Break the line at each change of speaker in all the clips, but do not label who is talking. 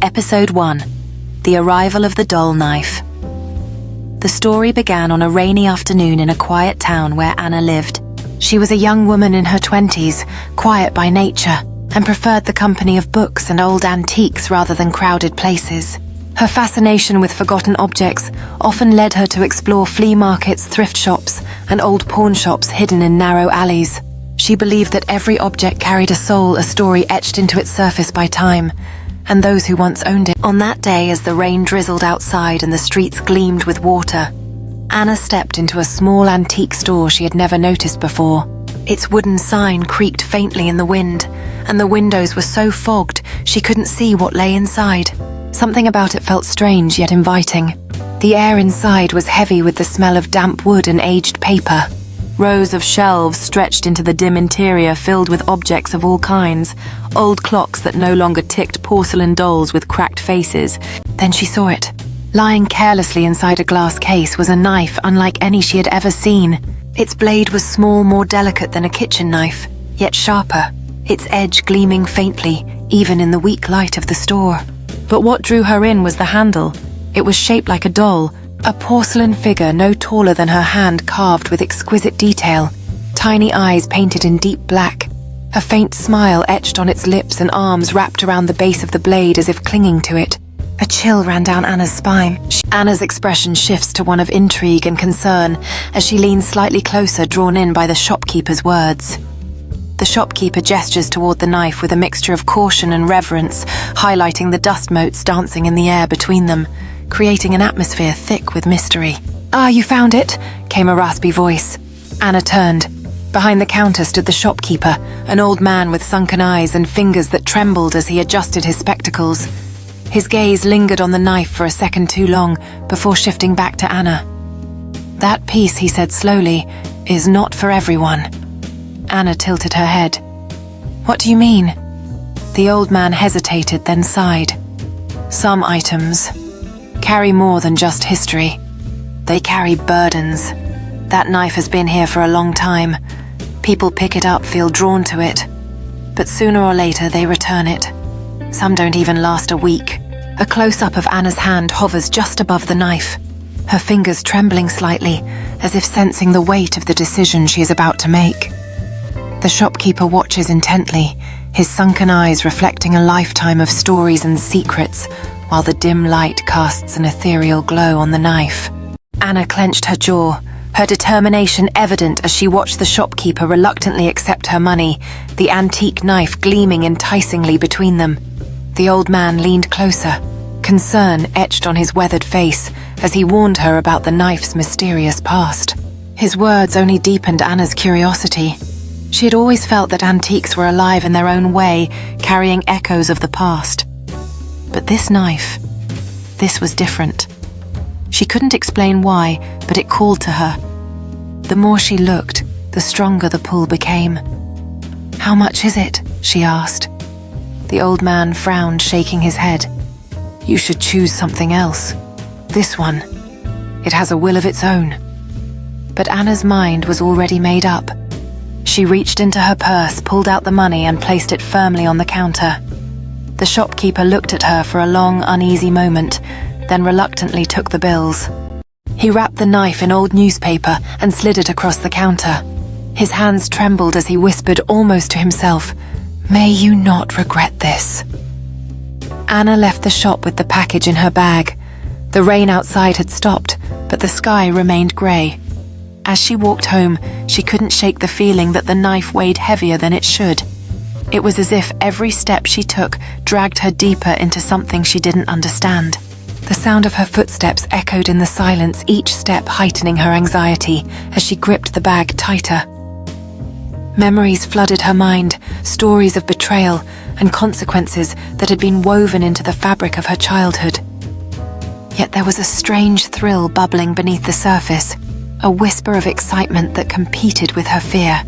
Episode 1. The Arrival of the Doll Knife. The story began on a rainy afternoon in a quiet town where Anna lived. She was a young woman in her 20s, quiet by nature, and preferred the company of books and old antiques rather than crowded places. Her fascination with forgotten objects often led her to explore flea markets, thrift shops, and old pawn shops hidden in narrow alleys. She believed that every object carried a soul, a story etched into its surface by time, and those who once owned it. On that day, as the rain drizzled outside and the streets gleamed with water, Anna stepped into a small antique store she had never noticed before. Its wooden sign creaked faintly in the wind, and the windows were so fogged she couldn't see what lay inside. Something about it felt strange yet inviting. The air inside was heavy with the smell of damp wood and aged paper. Rows of shelves stretched into the dim interior filled with objects of all kinds, old clocks that no longer ticked, porcelain dolls with cracked faces. Then she saw it. Lying carelessly inside a glass case was a knife unlike any she had ever seen. Its blade was small, more delicate than a kitchen knife, yet sharper, its edge gleaming faintly, even in the weak light of the store. But what drew her in was the handle. It was shaped like a doll, a porcelain figure no taller than her hand carved with exquisite detail, tiny eyes painted in deep black, a faint smile etched on its lips and arms wrapped around the base of the blade as if clinging to it. A chill ran down Anna's spine. Anna's expression shifts to one of intrigue and concern as she leans slightly closer, drawn in by the shopkeeper's words. The shopkeeper gestures toward the knife with a mixture of caution and reverence, highlighting the dust motes dancing in the air between them, creating an atmosphere thick with mystery. "Ah, you found it," came a raspy voice. Anna turned. Behind the counter stood the shopkeeper, an old man with sunken eyes and fingers that trembled as he adjusted his spectacles. His gaze lingered on the knife for a second too long before shifting back to Anna. "That piece," he said slowly, "is not for everyone." Anna tilted her head. "What do you mean?" The old man hesitated, then sighed. "Some items carry more than just history. They carry burdens. That knife has been here for a long time. People pick it up, feel drawn to it. But sooner or later they return it. Some don't even last a week." A close-up of Anna's hand hovers just above the knife, her fingers trembling slightly, as if sensing the weight of the decision she is about to make. The shopkeeper watches intently, his sunken eyes reflecting a lifetime of stories and secrets, while the dim light casts an ethereal glow on the knife. Anna clenched her jaw, her determination evident as she watched the shopkeeper reluctantly accept her money, the antique knife gleaming enticingly between them. The old man leaned closer, concern etched on his weathered face as he warned her about the knife's mysterious past. His words only deepened Anna's curiosity. She had always felt that antiques were alive in their own way, carrying echoes of the past. But this knife, this was different. She couldn't explain why, but it called to her. The more she looked, the stronger the pull became. "How much is it?" she asked. The old man frowned, shaking his head. "You should choose something else. This one. It has a will of its own." But Anna's mind was already made up. She reached into her purse, pulled out the money, and placed it firmly on the counter. The shopkeeper looked at her for a long, uneasy moment, then reluctantly took the bills. He wrapped the knife in old newspaper and slid it across the counter. His hands trembled as he whispered almost to himself, "May you not regret this." Anna left the shop with the package in her bag. The rain outside had stopped, but the sky remained grey. As she walked home, she couldn't shake the feeling that the knife weighed heavier than it should. It was as if every step she took dragged her deeper into something she didn't understand. The sound of her footsteps echoed in the silence, each step heightening her anxiety as she gripped the bag tighter. Memories flooded her mind, stories of betrayal and consequences that had been woven into the fabric of her childhood. Yet there was a strange thrill bubbling beneath the surface, a whisper of excitement that competed with her fear.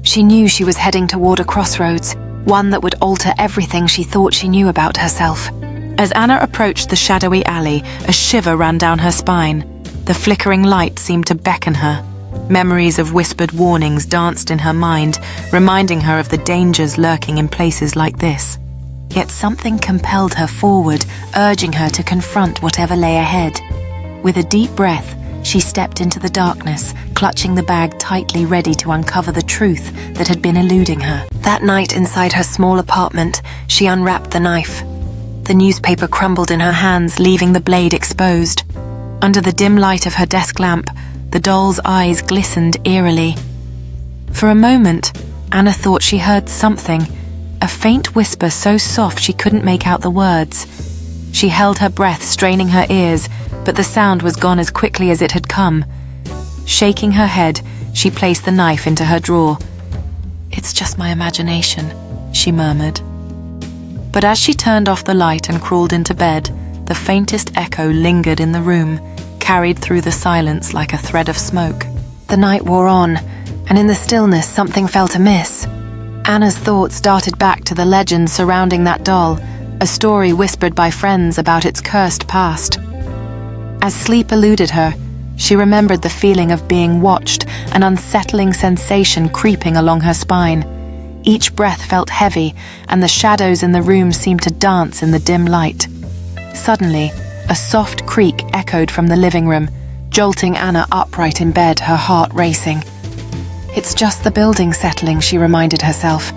She knew she was heading toward a crossroads, one that would alter everything she thought she knew about herself. As Anna approached the shadowy alley, a shiver ran down her spine. The flickering light seemed to beckon her. Memories of whispered warnings danced in her mind, reminding her of the dangers lurking in places like this. Yet something compelled her forward, urging her to confront whatever lay ahead. With a deep breath, she stepped into the darkness, clutching the bag tightly, ready to uncover the truth that had been eluding her. That night inside her small apartment, she unwrapped the knife. The newspaper crumbled in her hands, leaving the blade exposed. Under the dim light of her desk lamp, the doll's eyes glistened eerily. For a moment, Anna thought she heard something, a faint whisper so soft she couldn't make out the words. She held her breath, straining her ears, but the sound was gone as quickly as it had come. Shaking her head, she placed the knife into her drawer. "It's just my imagination," she murmured. But as she turned off the light and crawled into bed, the faintest echo lingered in the room, carried through the silence like a thread of smoke. The night wore on, and in the stillness something felt amiss. Anna's thoughts darted back to the legend surrounding that doll, a story whispered by friends about its cursed past. As sleep eluded her, she remembered the feeling of being watched, an unsettling sensation creeping along her spine. Each breath felt heavy, and the shadows in the room seemed to dance in the dim light. Suddenly, a soft creak echoed from the living room, jolting Anna upright in bed, her heart racing. It's just the building settling, she reminded herself.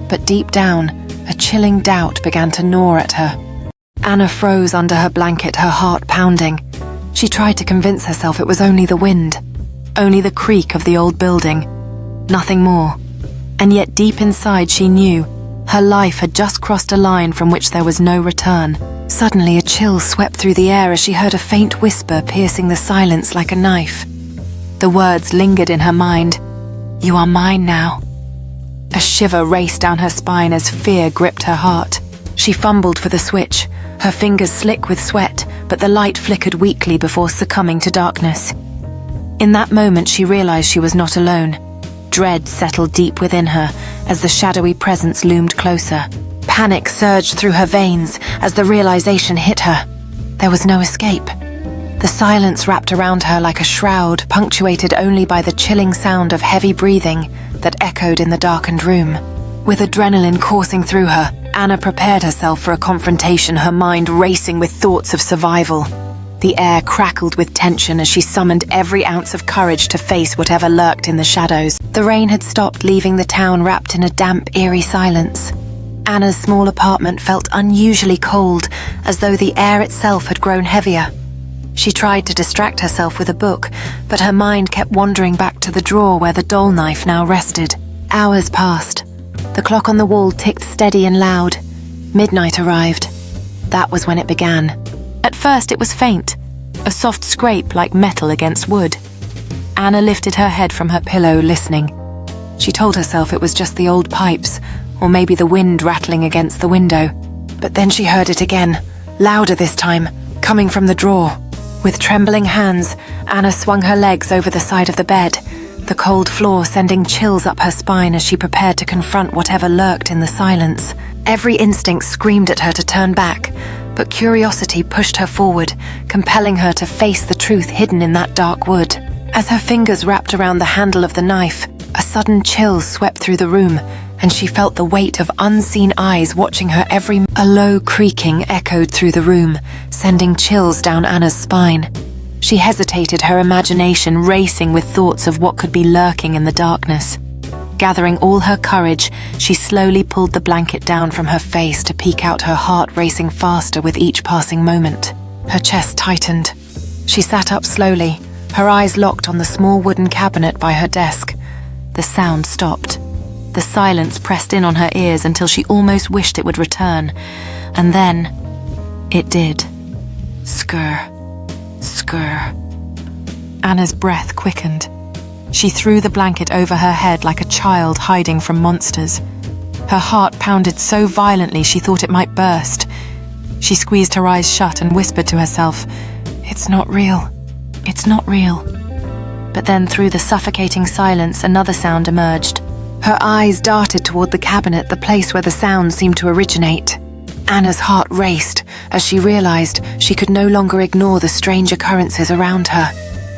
But deep down, a chilling doubt began to gnaw at her. Anna froze under her blanket, her heart pounding. She tried to convince herself it was only the wind, only the creak of the old building, nothing more. And yet deep inside she knew her life had just crossed a line from which there was no return. Suddenly a chill swept through the air as she heard a faint whisper piercing the silence like a knife. The words lingered in her mind. "You are mine now." A shiver raced down her spine as fear gripped her heart. She fumbled for the switch, her fingers slick with sweat, but the light flickered weakly before succumbing to darkness. In that moment she realized she was not alone. Dread settled deep within her as the shadowy presence loomed closer. Panic surged through her veins as the realization hit her. There was no escape. The silence wrapped around her like a shroud, punctuated only by the chilling sound of heavy breathing that echoed in the darkened room. With adrenaline coursing through her, Anna prepared herself for a confrontation, her mind racing with thoughts of survival. The air crackled with tension as she summoned every ounce of courage to face whatever lurked in the shadows. The rain had stopped, leaving the town wrapped in a damp, eerie silence. Anna's small apartment felt unusually cold, as though the air itself had grown heavier. She tried to distract herself with a book, but her mind kept wandering back to the drawer where the doll knife now rested. Hours passed. The clock on the wall ticked steady and loud. Midnight arrived. That was when it began. At first it was faint, a soft scrape like metal against wood. Anna lifted her head from her pillow, listening. She told herself it was just the old pipes, or maybe the wind rattling against the window. But then she heard it again, louder this time, coming from the drawer. With trembling hands, Anna swung her legs over the side of the bed, the cold floor sending chills up her spine as she prepared to confront whatever lurked in the silence. Every instinct screamed at her to turn back, but curiosity pushed her forward, compelling her to face the truth hidden in that dark wood. As her fingers wrapped around the handle of the knife, a sudden chill swept through the room, and she felt the weight of unseen eyes watching her every move. A low creaking echoed through the room, sending chills down Anna's spine. She hesitated, her imagination racing with thoughts of what could be lurking in the darkness. Gathering all her courage, she slowly pulled the blanket down from her face to peek out, her heart racing faster with each passing moment. Her chest tightened. She sat up slowly, her eyes locked on the small wooden cabinet by her desk. The sound stopped. The silence pressed in on her ears until she almost wished it would return. And then, it did. Skr. Skr. Anna's breath quickened. She threw the blanket over her head like a child hiding from monsters. Her heart pounded so violently she thought it might burst. She squeezed her eyes shut and whispered to herself, "It's not real. It's not real." But then through the suffocating silence, another sound emerged. Her eyes darted toward the cabinet, the place where the sound seemed to originate. Anna's heart raced as she realized she could no longer ignore the strange occurrences around her.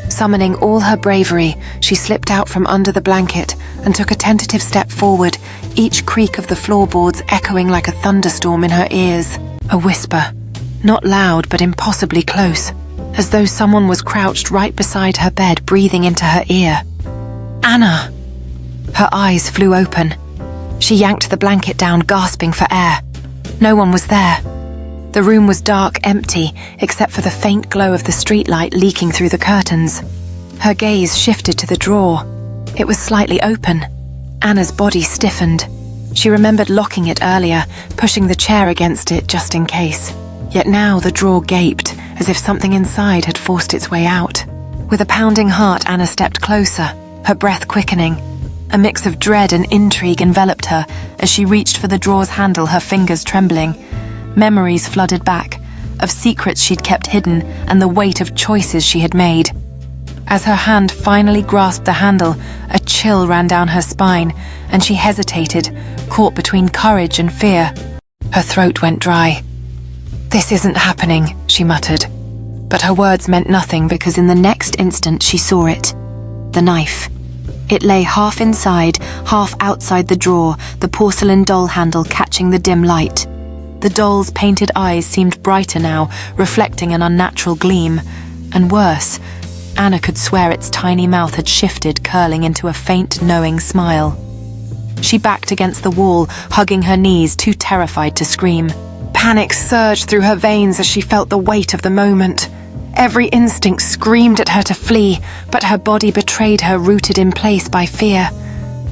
Summoning all her bravery, she slipped out from under the blanket, and took a tentative step forward, each creak of the floorboards echoing like a thunderstorm in her ears. A whisper, not loud but impossibly close, as though someone was crouched right beside her bed, breathing into her ear. "Anna!" Her eyes flew open. She yanked the blanket down, gasping for air. No one was there. The room was dark, empty, except for the faint glow of the streetlight leaking through the curtains. Her gaze shifted to the drawer. It was slightly open. Anna's body stiffened. She remembered locking it earlier, pushing the chair against it just in case. Yet now the drawer gaped, as if something inside had forced its way out. With a pounding heart, Anna stepped closer, her breath quickening. A mix of dread and intrigue enveloped her as she reached for the drawer's handle, her fingers trembling. Memories flooded back, of secrets she'd kept hidden and the weight of choices she had made. As her hand finally grasped the handle, a chill ran down her spine, and she hesitated, caught between courage and fear. Her throat went dry. "This isn't happening," she muttered. But her words meant nothing because in the next instant she saw it. The knife. It lay half inside, half outside the drawer, the porcelain doll handle catching the dim light. The doll's painted eyes seemed brighter now, reflecting an unnatural gleam. And worse, Anna could swear its tiny mouth had shifted, curling into a faint, knowing smile. She backed against the wall, hugging her knees, too terrified to scream. Panic surged through her veins as she felt the weight of the moment. Every instinct screamed at her to flee, but her body betrayed her, rooted in place by fear.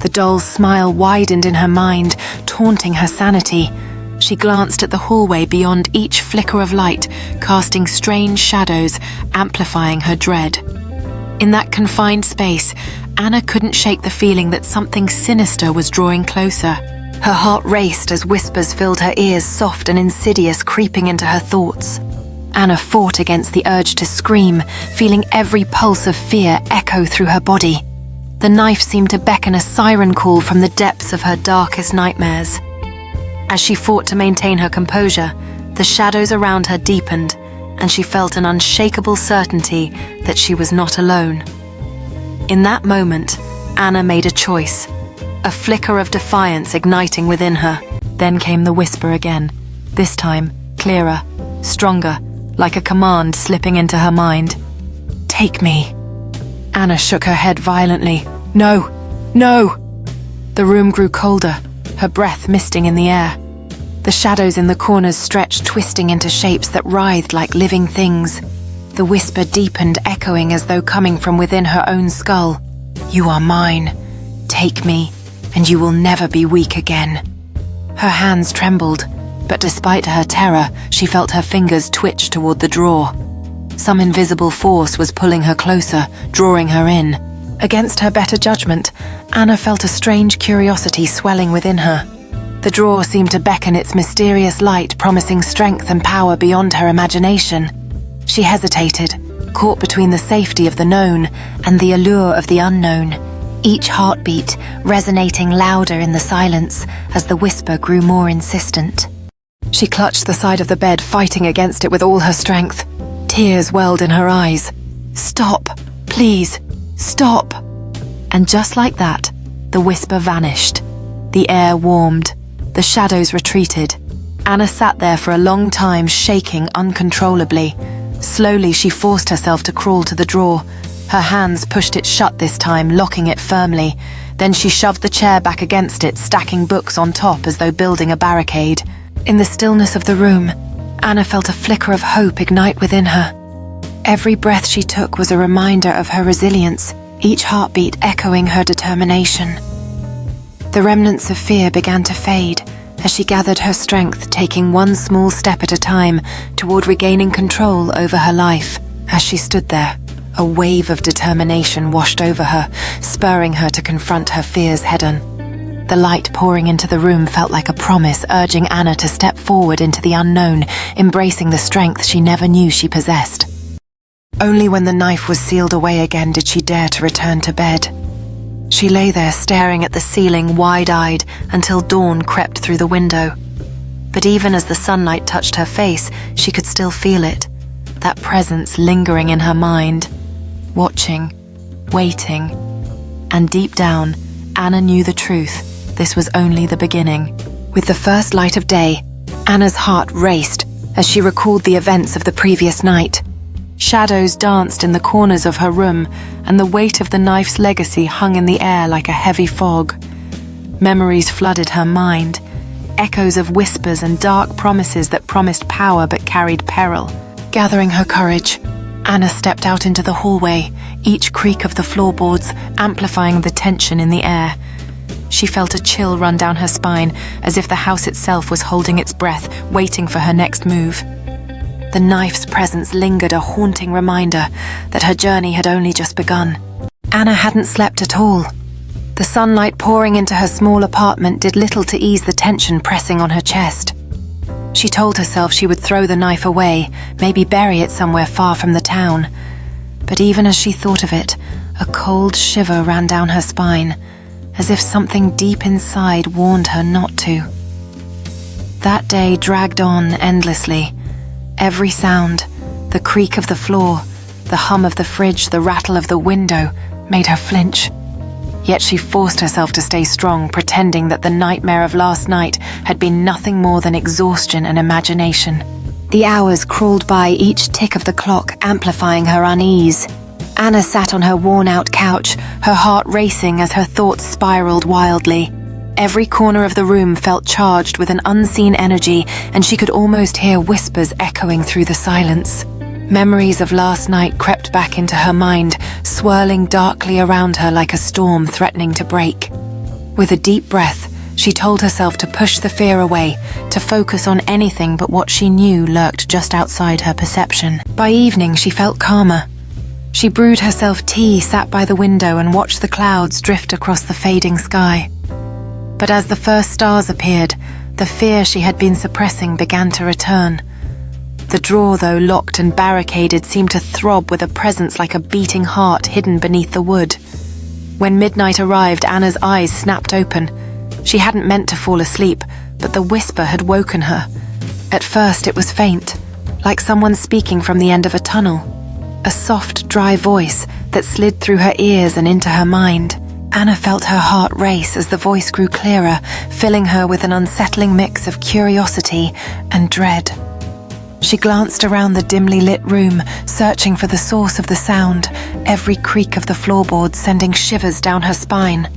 The doll's smile widened in her mind, taunting her sanity. She glanced at the hallway beyond each flicker of light, casting strange shadows, amplifying her dread. In that confined space, Anna couldn't shake the feeling that something sinister was drawing closer. Her heart raced as whispers filled her ears, soft and insidious, creeping into her thoughts. Anna fought against the urge to scream, feeling every pulse of fear echo through her body. The knife seemed to beckon a siren call from the depths of her darkest nightmares. As she fought to maintain her composure, the shadows around her deepened, and she felt an unshakable certainty that she was not alone. In that moment, Anna made a choice, a flicker of defiance igniting within her. Then came the whisper again, this time clearer, stronger, like a command slipping into her mind. "Take me." Anna shook her head violently. "No, no!" The room grew colder, her breath misting in the air. The shadows in the corners stretched, twisting into shapes that writhed like living things. The whisper deepened, echoing as though coming from within her own skull. "You are mine. Take me, and you will never be weak again." Her hands trembled, but despite her terror, she felt her fingers twitch toward the drawer. Some invisible force was pulling her closer, drawing her in. Against her better judgment, Anna felt a strange curiosity swelling within her. The drawer seemed to beckon its mysterious light, promising strength and power beyond her imagination. She hesitated, caught between the safety of the known and the allure of the unknown, each heartbeat resonating louder in the silence as the whisper grew more insistent. She clutched the side of the bed, fighting against it with all her strength. Tears welled in her eyes. "Stop, please, stop." And just like that, the whisper vanished. The air warmed. The shadows retreated. Anna sat there for a long time, shaking uncontrollably. Slowly, she forced herself to crawl to the drawer. Her hands pushed it shut this time, locking it firmly. Then she shoved the chair back against it, stacking books on top as though building a barricade. In the stillness of the room, Anna felt a flicker of hope ignite within her. Every breath she took was a reminder of her resilience, each heartbeat echoing her determination. The remnants of fear began to fade as she gathered her strength, taking one small step at a time toward regaining control over her life. As she stood there, a wave of determination washed over her, spurring her to confront her fears head-on. The light pouring into the room felt like a promise, urging Anna to step forward into the unknown, embracing the strength she never knew she possessed. Only when the knife was sealed away again did she dare to return to bed. She lay there staring at the ceiling, wide-eyed, until dawn crept through the window. But even as the sunlight touched her face, she could still feel it, that presence lingering in her mind, watching, waiting, and deep down, Anna knew the truth. This was only the beginning. With the first light of day, Anna's heart raced as she recalled the events of the previous night. Shadows danced in the corners of her room, and the weight of the knife's legacy hung in the air like a heavy fog. Memories flooded her mind, echoes of whispers and dark promises that promised power but carried peril. Gathering her courage, Anna stepped out into the hallway, each creak of the floorboards amplifying the tension in the air. She felt a chill run down her spine, as if the house itself was holding its breath, waiting for her next move. The knife's presence lingered, a haunting reminder that her journey had only just begun. Anna hadn't slept at all. The sunlight pouring into her small apartment did little to ease the tension pressing on her chest. She told herself she would throw the knife away, maybe bury it somewhere far from the town. But even as she thought of it, a cold shiver ran down her spine, as if something deep inside warned her not to. That day dragged on endlessly. Every sound, the creak of the floor, the hum of the fridge, the rattle of the window, made her flinch. Yet she forced herself to stay strong, pretending that the nightmare of last night had been nothing more than exhaustion and imagination. The hours crawled by, each tick of the clock amplifying her unease. Anna sat on her worn-out couch, her heart racing as her thoughts spiraled wildly. Every corner of the room felt charged with an unseen energy, and she could almost hear whispers echoing through the silence. Memories of last night crept back into her mind, swirling darkly around her like a storm threatening to break. With a deep breath, she told herself to push the fear away, to focus on anything but what she knew lurked just outside her perception. By evening, she felt calmer. She brewed herself tea, sat by the window, and watched the clouds drift across the fading sky. But as the first stars appeared, the fear she had been suppressing began to return. The drawer, though locked and barricaded, seemed to throb with a presence like a beating heart hidden beneath the wood. When midnight arrived, Anna's eyes snapped open. She hadn't meant to fall asleep, but the whisper had woken her. At first it was faint, like someone speaking from the end of a tunnel. A soft, dry voice that slid through her ears and into her mind. Anna felt her heart race as the voice grew clearer, filling her with an unsettling mix of curiosity and dread. She glanced around the dimly lit room, searching for the source of the sound, every creak of the floorboards sending shivers down her spine.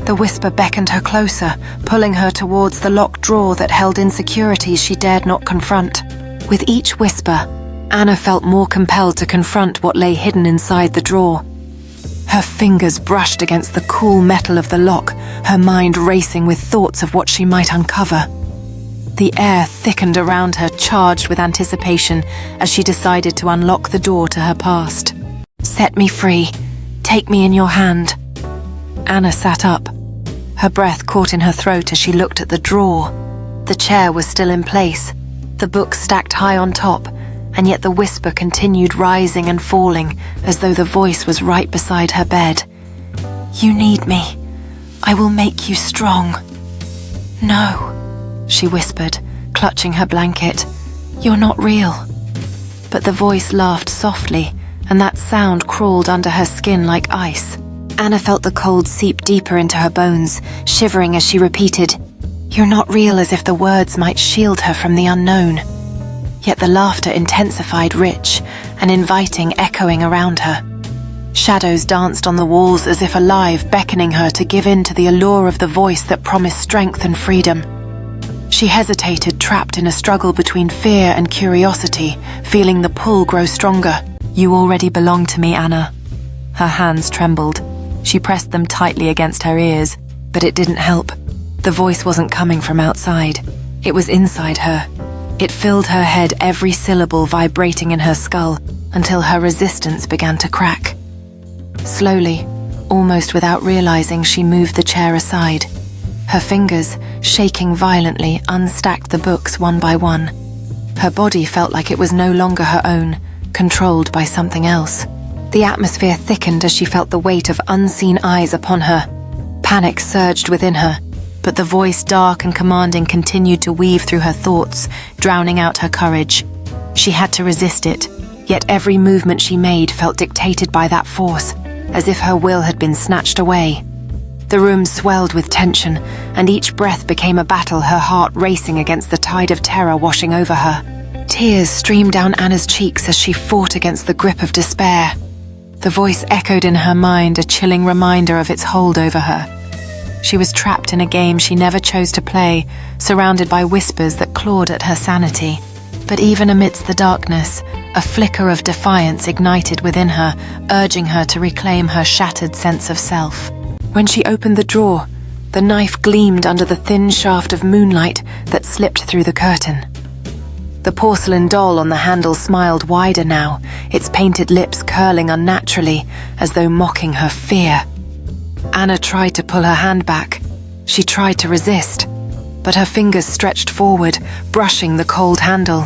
The whisper beckoned her closer, pulling her towards the locked drawer that held insecurities she dared not confront. With each whisper, Anna felt more compelled to confront what lay hidden inside the drawer. Her fingers brushed against the cool metal of the lock, her mind racing with thoughts of what she might uncover. The air thickened around her, charged with anticipation, as she decided to unlock the door to her past. "Set me free. Take me in your hand." Anna sat up. Her breath caught in her throat as she looked at the drawer. The chair was still in place, the books stacked high on top, and yet the whisper continued rising and falling, as though the voice was right beside her bed. "You need me. I will make you strong." "No," she whispered, clutching her blanket. "You're not real." But the voice laughed softly, and that sound crawled under her skin like ice. Anna felt the cold seep deeper into her bones, shivering as she repeated, "You're not real," as if the words might shield her from the unknown. Yet the laughter intensified, rich and inviting, echoing around her. Shadows danced on the walls as if alive, beckoning her to give in to the allure of the voice that promised strength and freedom. She hesitated, trapped in a struggle between fear and curiosity, feeling the pull grow stronger. "You already belong to me, Anna." Her hands trembled. She pressed them tightly against her ears, but it didn't help. The voice wasn't coming from outside. It was inside her. It filled her head, every syllable vibrating in her skull, until her resistance began to crack. Slowly, almost without realizing, she moved the chair aside. Her fingers, shaking violently, unstacked the books one by one. Her body felt like it was no longer her own, controlled by something else. The atmosphere thickened as she felt the weight of unseen eyes upon her. Panic surged within her, but the voice, dark and commanding, continued to weave through her thoughts, drowning out her courage. She had to resist it, yet every movement she made felt dictated by that force, as if her will had been snatched away. The room swelled with tension, and each breath became a battle, her heart racing against the tide of terror washing over her. Tears streamed down Anna's cheeks as she fought against the grip of despair. The voice echoed in her mind, a chilling reminder of its hold over her. She was trapped in a game she never chose to play, surrounded by whispers that clawed at her sanity. But even amidst the darkness, a flicker of defiance ignited within her, urging her to reclaim her shattered sense of self. When she opened the drawer, the knife gleamed under the thin shaft of moonlight that slipped through the curtain. The porcelain doll on the handle smiled wider now, its painted lips curling unnaturally, as though mocking her fear. Anna tried to pull her hand back. She tried to resist, but her fingers stretched forward, brushing the cold handle.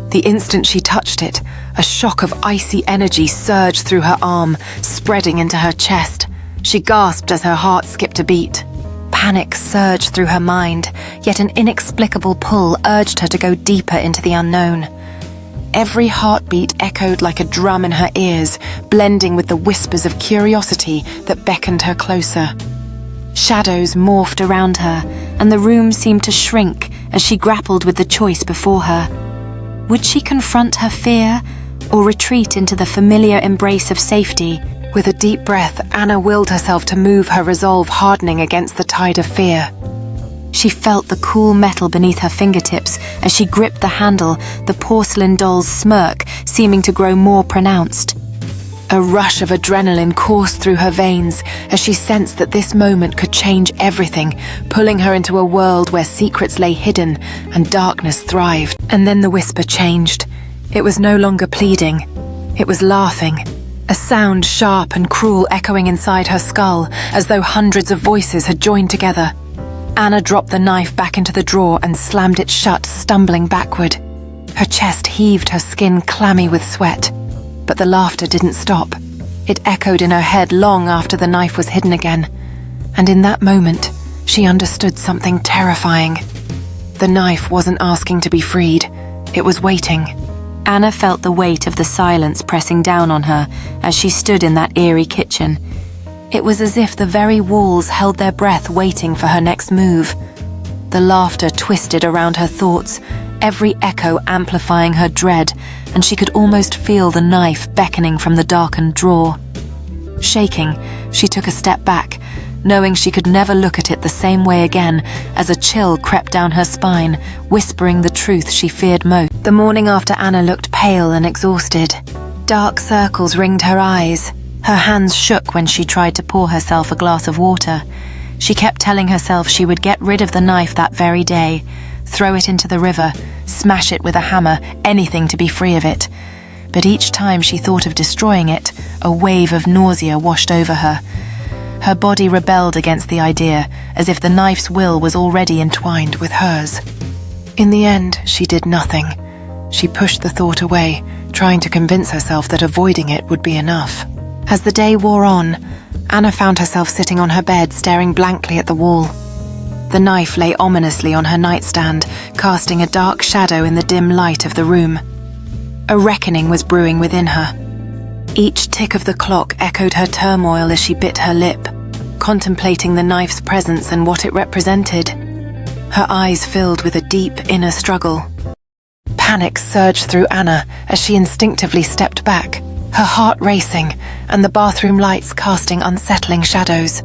The instant she touched it, a shock of icy energy surged through her arm, spreading into her chest. She gasped as her heart skipped a beat. Panic surged through her mind, yet an inexplicable pull urged her to go deeper into the unknown. Every heartbeat echoed like a drum in her ears, blending with the whispers of curiosity that beckoned her closer. Shadows morphed around her, and the room seemed to shrink as she grappled with the choice before her. Would she confront her fear, or retreat into the familiar embrace of safety? With a deep breath, Anna willed herself to move, her resolve hardening against the tide of fear. She felt the cool metal beneath her fingertips as she gripped the handle, the porcelain doll's smirk seeming to grow more pronounced. A rush of adrenaline coursed through her veins as she sensed that this moment could change everything, pulling her into a world where secrets lay hidden and darkness thrived. And then the whisper changed. It was no longer pleading. It was laughing. A sound sharp and cruel echoing inside her skull, as though hundreds of voices had joined together. Anna dropped the knife back into the drawer and slammed it shut, stumbling backward. Her chest heaved, her skin clammy with sweat. But the laughter didn't stop. It echoed in her head long after the knife was hidden again. And in that moment, she understood something terrifying. The knife wasn't asking to be freed. It was waiting. Anna felt the weight of the silence pressing down on her as she stood in that eerie kitchen. It was as if the very walls held their breath, waiting for her next move. The laughter twisted around her thoughts, every echo amplifying her dread, and she could almost feel the knife beckoning from the darkened drawer. Shaking, she took a step back, knowing she could never look at it the same way again, as a chill crept down her spine, whispering the truth she feared most. The morning after, Anna looked pale and exhausted. Dark circles ringed her eyes. Her hands shook when she tried to pour herself a glass of water. She kept telling herself she would get rid of the knife that very day, throw it into the river, smash it with a hammer, anything to be free of it. But each time she thought of destroying it, a wave of nausea washed over her. Her body rebelled against the idea, as if the knife's will was already entwined with hers. In the end, she did nothing. She pushed the thought away, trying to convince herself that avoiding it would be enough. As the day wore on, Anna found herself sitting on her bed, staring blankly at the wall. The knife lay ominously on her nightstand, casting a dark shadow in the dim light of the room. A reckoning was brewing within her. Each tick of the clock echoed her turmoil as she bit her lip, contemplating the knife's presence and what it represented. Her eyes filled with a deep inner struggle. Panic surged through Anna as she instinctively stepped back, her heart racing and the bathroom lights casting unsettling shadows.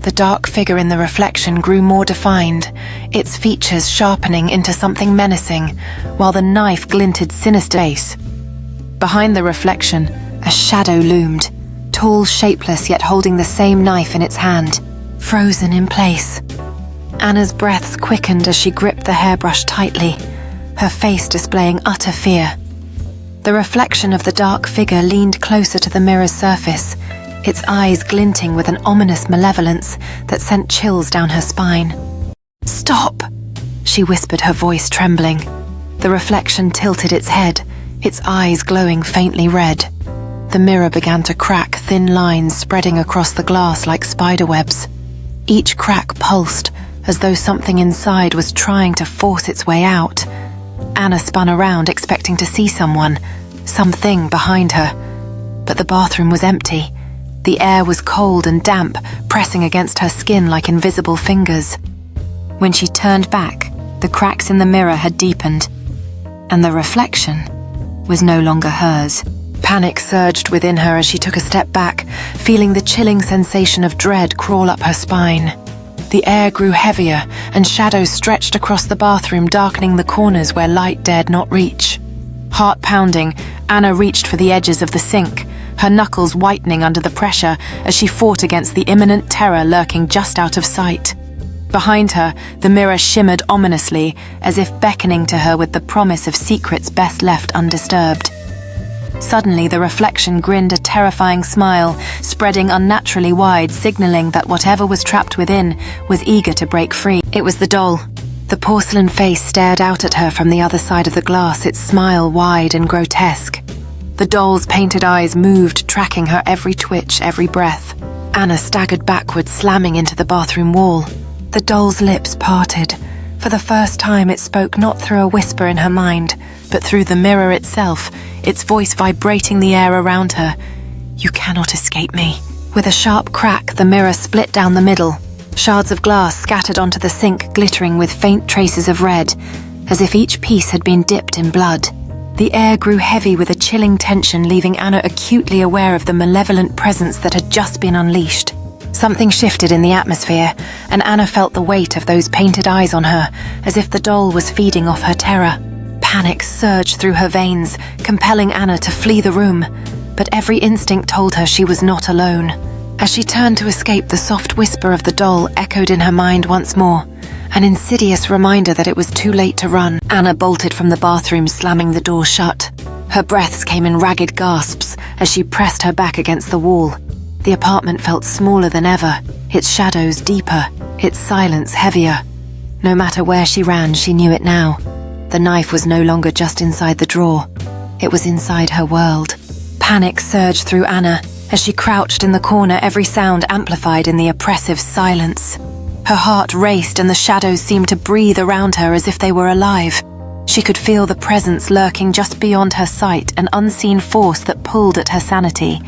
The dark figure in the reflection grew more defined, its features sharpening into something menacing, while the knife glinted sinister. Behind the reflection, a shadow loomed, tall, shapeless, yet holding the same knife in its hand, frozen in place. Anna's breaths quickened as she gripped the hairbrush tightly, her face displaying utter fear. The reflection of the dark figure leaned closer to the mirror's surface, its eyes glinting with an ominous malevolence that sent chills down her spine. "Stop!" she whispered, her voice trembling. The reflection tilted its head, its eyes glowing faintly red. The mirror began to crack, thin lines spreading across the glass like spiderwebs. Each crack pulsed, as though something inside was trying to force its way out. Anna spun around, expecting to see something behind her. But the bathroom was empty. The air was cold and damp, pressing against her skin like invisible fingers. When she turned back, the cracks in the mirror had deepened, and the reflection was no longer hers. Panic surged within her as she took a step back, feeling the chilling sensation of dread crawl up her spine. The air grew heavier, and shadows stretched across the bathroom, darkening the corners where light dared not reach. Heart pounding, Anna reached for the edges of the sink, her knuckles whitening under the pressure as she fought against the imminent terror lurking just out of sight. Behind her, the mirror shimmered ominously, as if beckoning to her with the promise of secrets best left undisturbed. Suddenly, the reflection grinned a terrifying smile, spreading unnaturally wide, signaling that whatever was trapped within was eager to break free. It was the doll. The porcelain face stared out at her from the other side of the glass, its smile wide and grotesque. The doll's painted eyes moved, tracking her every twitch, every breath. Anna staggered backward, slamming into the bathroom wall. The doll's lips parted. For the first time, it spoke not through a whisper in her mind, but through the mirror itself, its voice vibrating the air around her. "You cannot escape me." With a sharp crack, the mirror split down the middle. Shards of glass scattered onto the sink, glittering with faint traces of red, as if each piece had been dipped in blood. The air grew heavy with a chilling tension, leaving Anna acutely aware of the malevolent presence that had just been unleashed. Something shifted in the atmosphere, and Anna felt the weight of those painted eyes on her, as if the doll was feeding off her terror. Panic surged through her veins, compelling Anna to flee the room, but every instinct told her she was not alone. As she turned to escape, the soft whisper of the doll echoed in her mind once more, an insidious reminder that it was too late to run. Anna bolted from the bathroom, slamming the door shut. Her breaths came in ragged gasps as she pressed her back against the wall. The apartment felt smaller than ever, its shadows deeper, its silence heavier. No matter where she ran, she knew it now. The knife was no longer just inside the drawer. It was inside her world. Panic surged through Anna as she crouched in the corner, every sound amplified in the oppressive silence. Her heart raced and the shadows seemed to breathe around her as if they were alive. She could feel the presence lurking just beyond her sight, an unseen force that pulled at her sanity.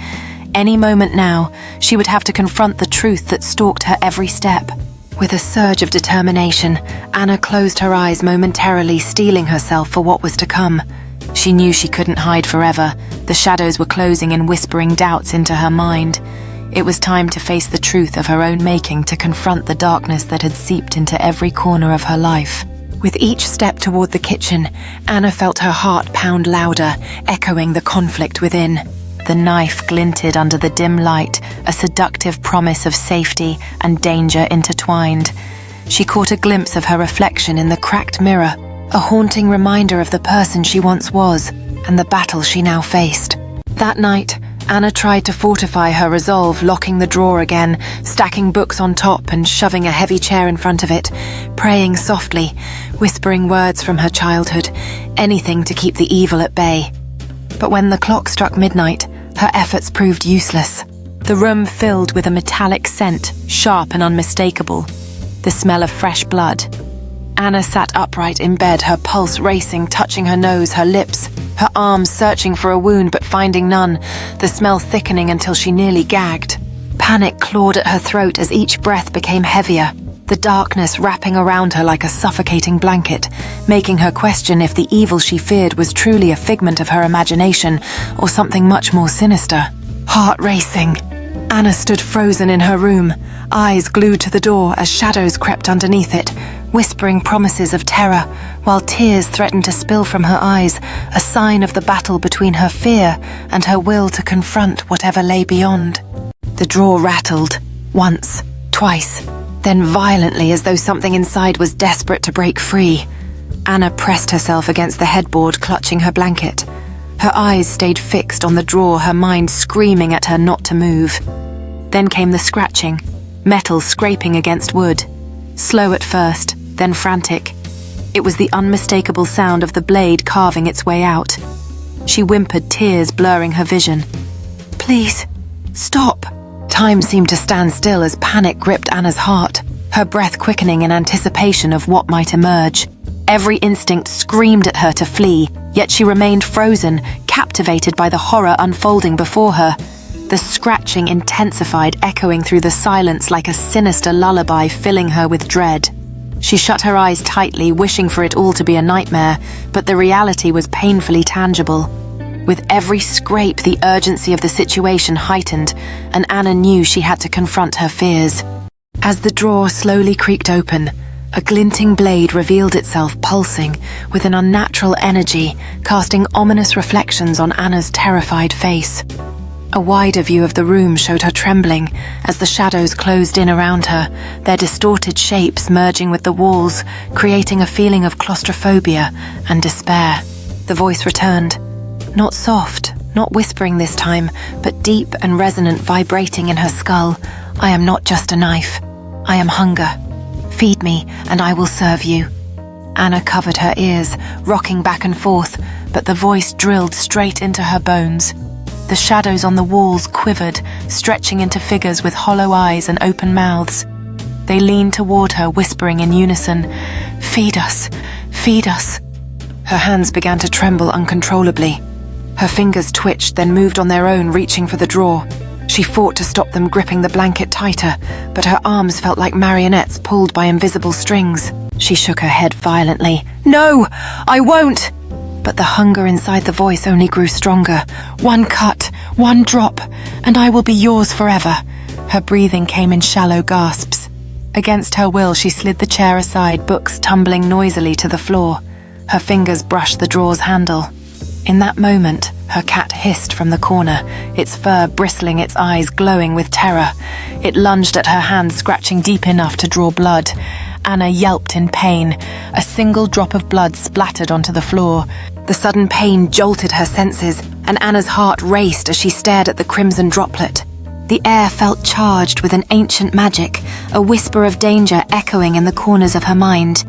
Any moment now, she would have to confront the truth that stalked her every step. With a surge of determination, Anna closed her eyes momentarily, steeling herself for what was to come. She knew she couldn't hide forever. The shadows were closing in, whispering doubts into her mind. It was time to face the truth of her own making, to confront the darkness that had seeped into every corner of her life. With each step toward the kitchen, Anna felt her heart pound louder, echoing the conflict within. The knife glinted under the dim light, a seductive promise of safety and danger intertwined. She caught a glimpse of her reflection in the cracked mirror, a haunting reminder of the person she once was and the battle she now faced. That night, Anna tried to fortify her resolve, locking the drawer again, stacking books on top and shoving a heavy chair in front of it, praying softly, whispering words from her childhood, anything to keep the evil at bay. But when the clock struck midnight, her efforts proved useless. The room filled with a metallic scent, sharp and unmistakable, the smell of fresh blood. Anna sat upright in bed, her pulse racing, touching her nose, her lips, her arms searching for a wound but finding none, the smell thickening until she nearly gagged. Panic clawed at her throat as each breath became heavier, the darkness wrapping around her like a suffocating blanket, making her question if the evil she feared was truly a figment of her imagination or something much more sinister. Heart racing, Anna stood frozen in her room, eyes glued to the door as shadows crept underneath it, whispering promises of terror, while tears threatened to spill from her eyes, a sign of the battle between her fear and her will to confront whatever lay beyond. The drawer rattled, once, twice, then violently, as though something inside was desperate to break free. Anna pressed herself against the headboard, clutching her blanket. Her eyes stayed fixed on the drawer, her mind screaming at her not to move. Then came the scratching, metal scraping against wood. Slow at first, then frantic. It was the unmistakable sound of the blade carving its way out. She whimpered, tears blurring her vision. "Please, stop." Time seemed to stand still as panic gripped Anna's heart, her breath quickening in anticipation of what might emerge. Every instinct screamed at her to flee, yet she remained frozen, captivated by the horror unfolding before her. The scratching intensified, echoing through the silence like a sinister lullaby, filling her with dread. She shut her eyes tightly, wishing for it all to be a nightmare, but the reality was painfully tangible. With every scrape, the urgency of the situation heightened, and Anna knew she had to confront her fears. As the drawer slowly creaked open, a glinting blade revealed itself, pulsing with an unnatural energy, casting ominous reflections on Anna's terrified face. A wider view of the room showed her trembling as the shadows closed in around her, their distorted shapes merging with the walls, creating a feeling of claustrophobia and despair. The voice returned. Not soft, not whispering this time, but deep and resonant, vibrating in her skull. I am not just a knife. I am hunger. Feed me, and I will serve you. Anna covered her ears, rocking back and forth, but the voice drilled straight into her bones. The shadows on the walls quivered, stretching into figures with hollow eyes and open mouths. They leaned toward her, whispering in unison, "Feed us, feed us." Her hands began to tremble uncontrollably. Her fingers twitched, then moved on their own, reaching for the drawer. She fought to stop them, gripping the blanket tighter, but her arms felt like marionettes pulled by invisible strings. She shook her head violently. "No, I won't!" But the hunger inside the voice only grew stronger. "One cut, one drop, and I will be yours forever." Her breathing came in shallow gasps. Against her will, she slid the chair aside, books tumbling noisily to the floor. Her fingers brushed the drawer's handle. In that moment, her cat hissed from the corner, its fur bristling, its eyes glowing with terror. It lunged at her hand, scratching deep enough to draw blood. Anna yelped in pain. A single drop of blood splattered onto the floor. The sudden pain jolted her senses, and Anna's heart raced as she stared at the crimson droplet. The air felt charged with an ancient magic, a whisper of danger echoing in the corners of her mind.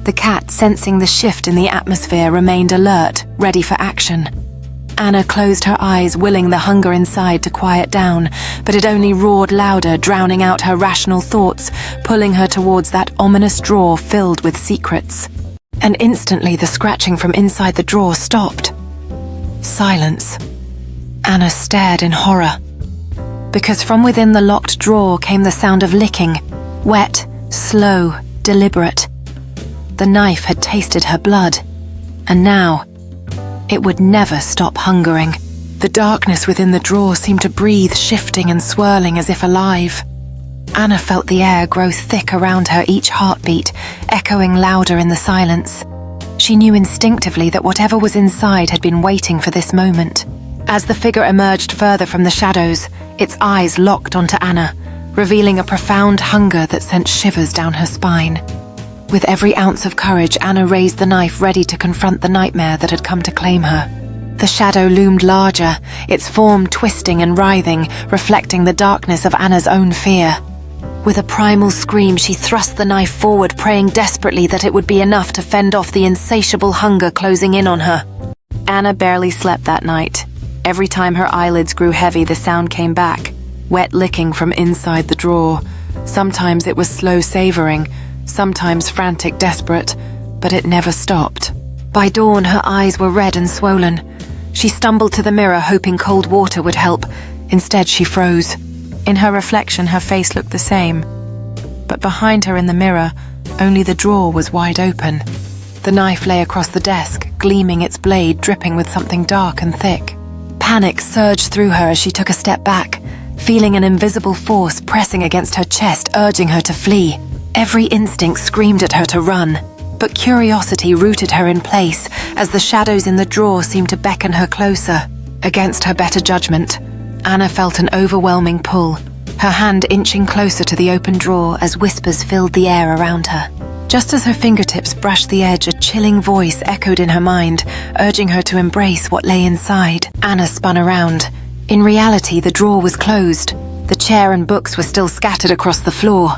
The cat, sensing the shift in the atmosphere, remained alert, ready for action. Anna closed her eyes, willing the hunger inside to quiet down, but it only roared louder, drowning out her rational thoughts, pulling her towards that ominous drawer filled with secrets. And instantly the scratching from inside the drawer stopped. Silence. Anna stared in horror, because from within the locked drawer came the sound of licking, wet, slow, deliberate. The knife had tasted her blood, and now it would never stop hungering. The darkness within the drawer seemed to breathe, shifting and swirling as if alive. Anna felt the air grow thick around her, each heartbeat echoing louder in the silence. She knew instinctively that whatever was inside had been waiting for this moment. As the figure emerged further from the shadows, its eyes locked onto Anna, revealing a profound hunger that sent shivers down her spine. With every ounce of courage, Anna raised the knife, ready to confront the nightmare that had come to claim her. The shadow loomed larger, its form twisting and writhing, reflecting the darkness of Anna's own fear. With a primal scream, she thrust the knife forward, praying desperately that it would be enough to fend off the insatiable hunger closing in on her. Anna barely slept that night. Every time her eyelids grew heavy, the sound came back, wet licking from inside the drawer. Sometimes it was slow savoring, sometimes frantic, desperate, but it never stopped. By dawn, her eyes were red and swollen. She stumbled to the mirror, hoping cold water would help. Instead, she froze. In her reflection, her face looked the same. But behind her in the mirror, only the drawer was wide open. The knife lay across the desk, gleaming, its blade dripping with something dark and thick. Panic surged through her as she took a step back, feeling an invisible force pressing against her chest, urging her to flee. Every instinct screamed at her to run, but curiosity rooted her in place as the shadows in the drawer seemed to beckon her closer. Against her better judgment, Anna felt an overwhelming pull, her hand inching closer to the open drawer as whispers filled the air around her. Just as her fingertips brushed the edge, a chilling voice echoed in her mind, urging her to embrace what lay inside. Anna spun around. In reality, the drawer was closed. The chair and books were still scattered across the floor.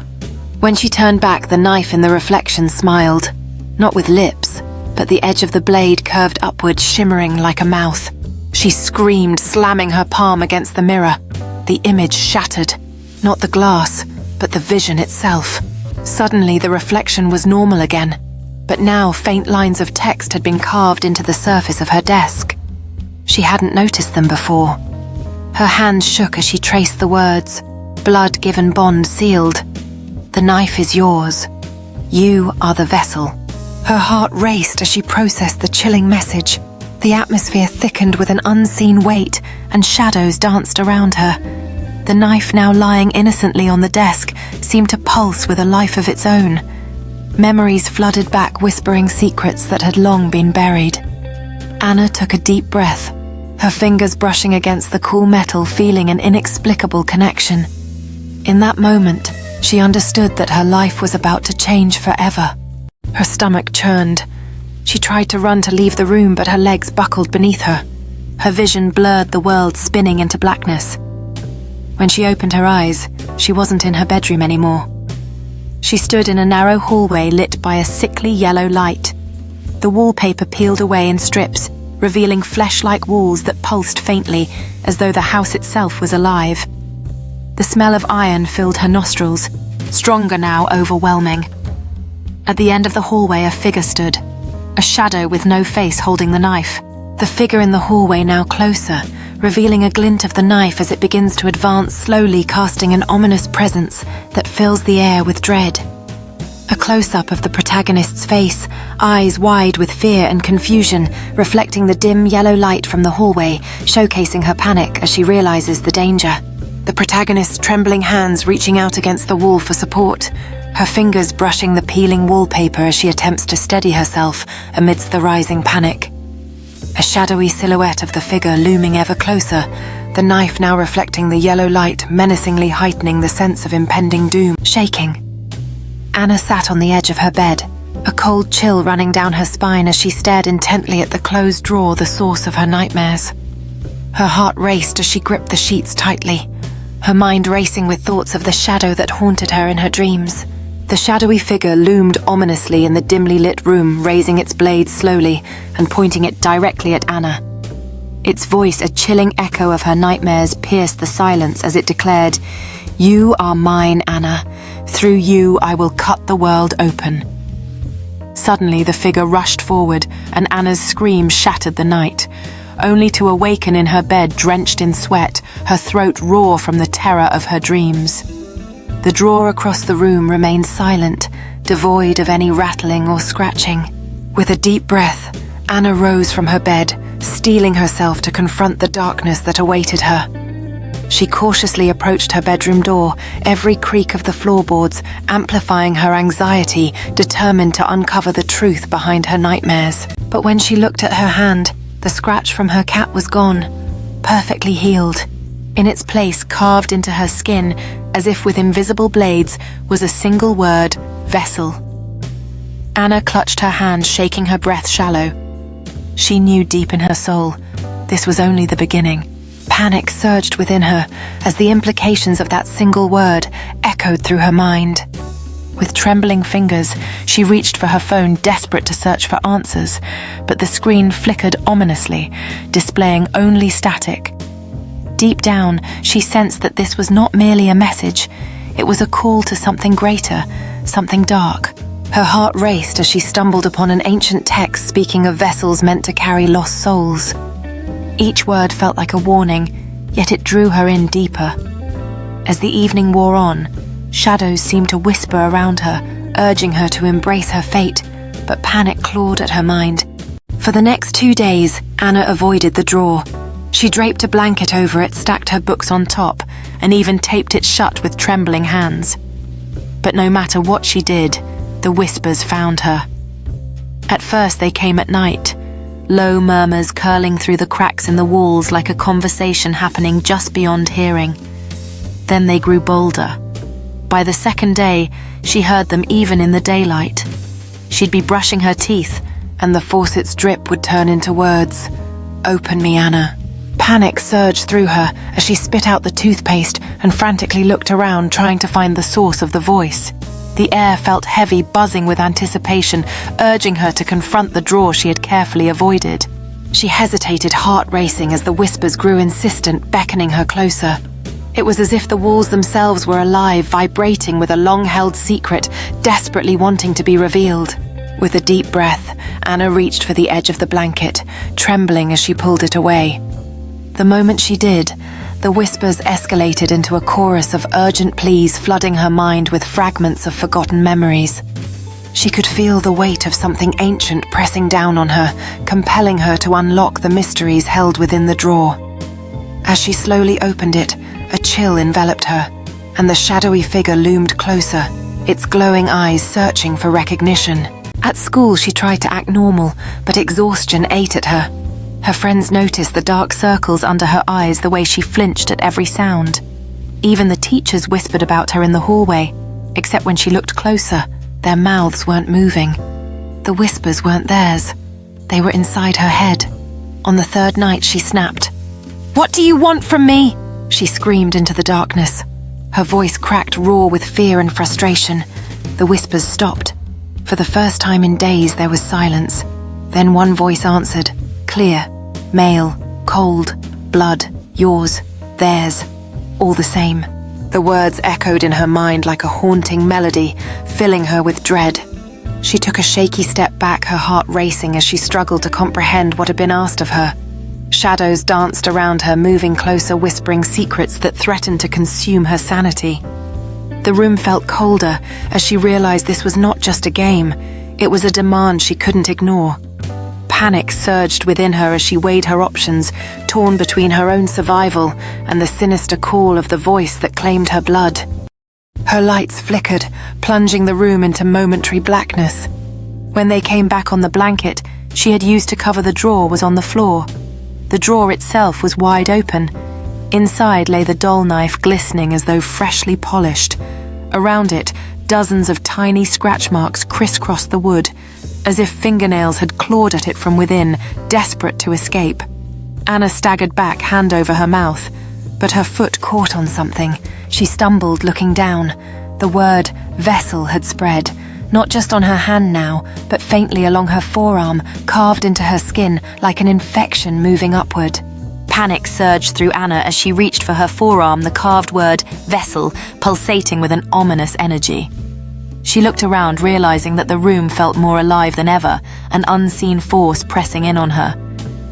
When she turned back, the knife in the reflection smiled. Not with lips, but the edge of the blade curved upward, shimmering like a mouth. She screamed, slamming her palm against the mirror. The image shattered. Not the glass, but the vision itself. Suddenly, the reflection was normal again, but now faint lines of text had been carved into the surface of her desk. She hadn't noticed them before. Her hand shook as she traced the words, blood given bond sealed. The knife is yours. You are the vessel. Her heart raced as she processed the chilling message. The atmosphere thickened with an unseen weight, and shadows danced around her. The knife, now lying innocently on the desk, seemed to pulse with a life of its own. Memories flooded back, whispering secrets that had long been buried. Anna took a deep breath, her fingers brushing against the cool metal, feeling an inexplicable connection. In that moment, she understood that her life was about to change forever. Her stomach churned. She tried to run to leave the room, but her legs buckled beneath her. Her vision blurred, the world spinning into blackness. When she opened her eyes, she wasn't in her bedroom anymore. She stood in a narrow hallway lit by a sickly yellow light. The wallpaper peeled away in strips, revealing flesh-like walls that pulsed faintly, as though the house itself was alive. The smell of iron filled her nostrils, stronger now, overwhelming. At the end of the hallway, a figure stood, a shadow with no face holding the knife. The figure in the hallway now closer, revealing a glint of the knife as it begins to advance slowly, casting an ominous presence that fills the air with dread. A close-up of the protagonist's face, eyes wide with fear and confusion, reflecting the dim yellow light from the hallway, showcasing her panic as she realizes the danger. The protagonist's trembling hands reaching out against the wall for support, her fingers brushing the peeling wallpaper as she attempts to steady herself amidst the rising panic. A shadowy silhouette of the figure looming ever closer, the knife now reflecting the yellow light, menacingly heightening the sense of impending doom. Shaking, Anna sat on the edge of her bed, a cold chill running down her spine as she stared intently at the closed drawer, the source of her nightmares. Her heart raced as she gripped the sheets tightly, her mind racing with thoughts of the shadow that haunted her in her dreams. The shadowy figure loomed ominously in the dimly lit room, raising its blade slowly and pointing it directly at Anna. Its voice, a chilling echo of her nightmares, pierced the silence as it declared, "You are mine, Anna. Through you, I will cut the world open." Suddenly, the figure rushed forward, and Anna's scream shattered the night, only to awaken in her bed drenched in sweat, her throat raw from the terror of her dreams. The drawer across the room remained silent, devoid of any rattling or scratching. With a deep breath, Anna rose from her bed, steeling herself to confront the darkness that awaited her. She cautiously approached her bedroom door, every creak of the floorboards amplifying her anxiety, determined to uncover the truth behind her nightmares. But when she looked at her hand, the scratch from her cat was gone, perfectly healed. In its place, carved into her skin, as if with invisible blades, was a single word, vessel. Anna clutched her hand, shaking her breath shallow. She knew deep in her soul, this was only the beginning. Panic surged within her as the implications of that single word echoed through her mind. With trembling fingers, she reached for her phone, desperate to search for answers, but the screen flickered ominously, displaying only static. Deep down, she sensed that this was not merely a message. It was a call to something greater, something dark. Her heart raced as she stumbled upon an ancient text speaking of vessels meant to carry lost souls. Each word felt like a warning, yet it drew her in deeper. As the evening wore on, shadows seemed to whisper around her, urging her to embrace her fate, but panic clawed at her mind. For the next 2 days, Anna avoided the drawer. She draped a blanket over it, stacked her books on top, and even taped it shut with trembling hands. But no matter what she did, the whispers found her. At first they came at night, low murmurs curling through the cracks in the walls like a conversation happening just beyond hearing. Then they grew bolder. By the second day, she heard them even in the daylight. She'd be brushing her teeth, and the faucet's drip would turn into words. "Open me, Anna." Panic surged through her as she spit out the toothpaste and frantically looked around, trying to find the source of the voice. The air felt heavy, buzzing with anticipation, urging her to confront the drawer she had carefully avoided. She hesitated, heart racing as the whispers grew insistent, beckoning her closer. It was as if the walls themselves were alive, vibrating with a long-held secret, desperately wanting to be revealed. With a deep breath, Anna reached for the edge of the blanket, trembling as she pulled it away. The moment she did, The whispers escalated into a chorus of urgent pleas, flooding her mind with fragments of forgotten memories. She could feel the weight of something ancient pressing down on her, compelling her to unlock the mysteries held within the drawer. As she slowly opened it, a chill enveloped her, and the shadowy figure loomed closer, its glowing eyes searching for recognition. At school, she tried to act normal, but exhaustion ate at her. Her friends noticed the dark circles under her eyes, the way she flinched at every sound. Even the teachers whispered about her in the hallway, except when she looked closer, their mouths weren't moving. The whispers weren't theirs. They were inside her head. On the third night, she snapped. "What do you want from me?" she screamed into the darkness. Her voice cracked raw with fear and frustration. The whispers stopped. For the first time in days, there was silence. Then one voice answered, clear, male, cold, blood, yours, theirs, all the same. The words echoed in her mind like a haunting melody, filling her with dread. She took a shaky step back, her heart racing as she struggled to comprehend what had been asked of her. Shadows danced around her, moving closer, whispering secrets that threatened to consume her sanity. The room felt colder as she realized this was not just a game, it was a demand she couldn't ignore. Panic surged within her as she weighed her options, torn between her own survival and the sinister call of the voice that claimed her blood. Her lights flickered, plunging the room into momentary blackness. When they came back on, the blanket she had used to cover the drawer was on the floor. The drawer itself was wide open. Inside lay the doll knife, glistening as though freshly polished. Around it, dozens of tiny scratch marks crisscrossed the wood, as if fingernails had clawed at it from within, desperate to escape. Anna staggered back, hand over her mouth, but her foot caught on something. She stumbled, looking down. The word vessel had spread, not just on her hand now, but faintly along her forearm, carved into her skin like an infection moving upward. Panic surged through Anna as she reached for her forearm, the carved word vessel pulsating with an ominous energy. She looked around, realizing that the room felt more alive than ever, an unseen force pressing in on her.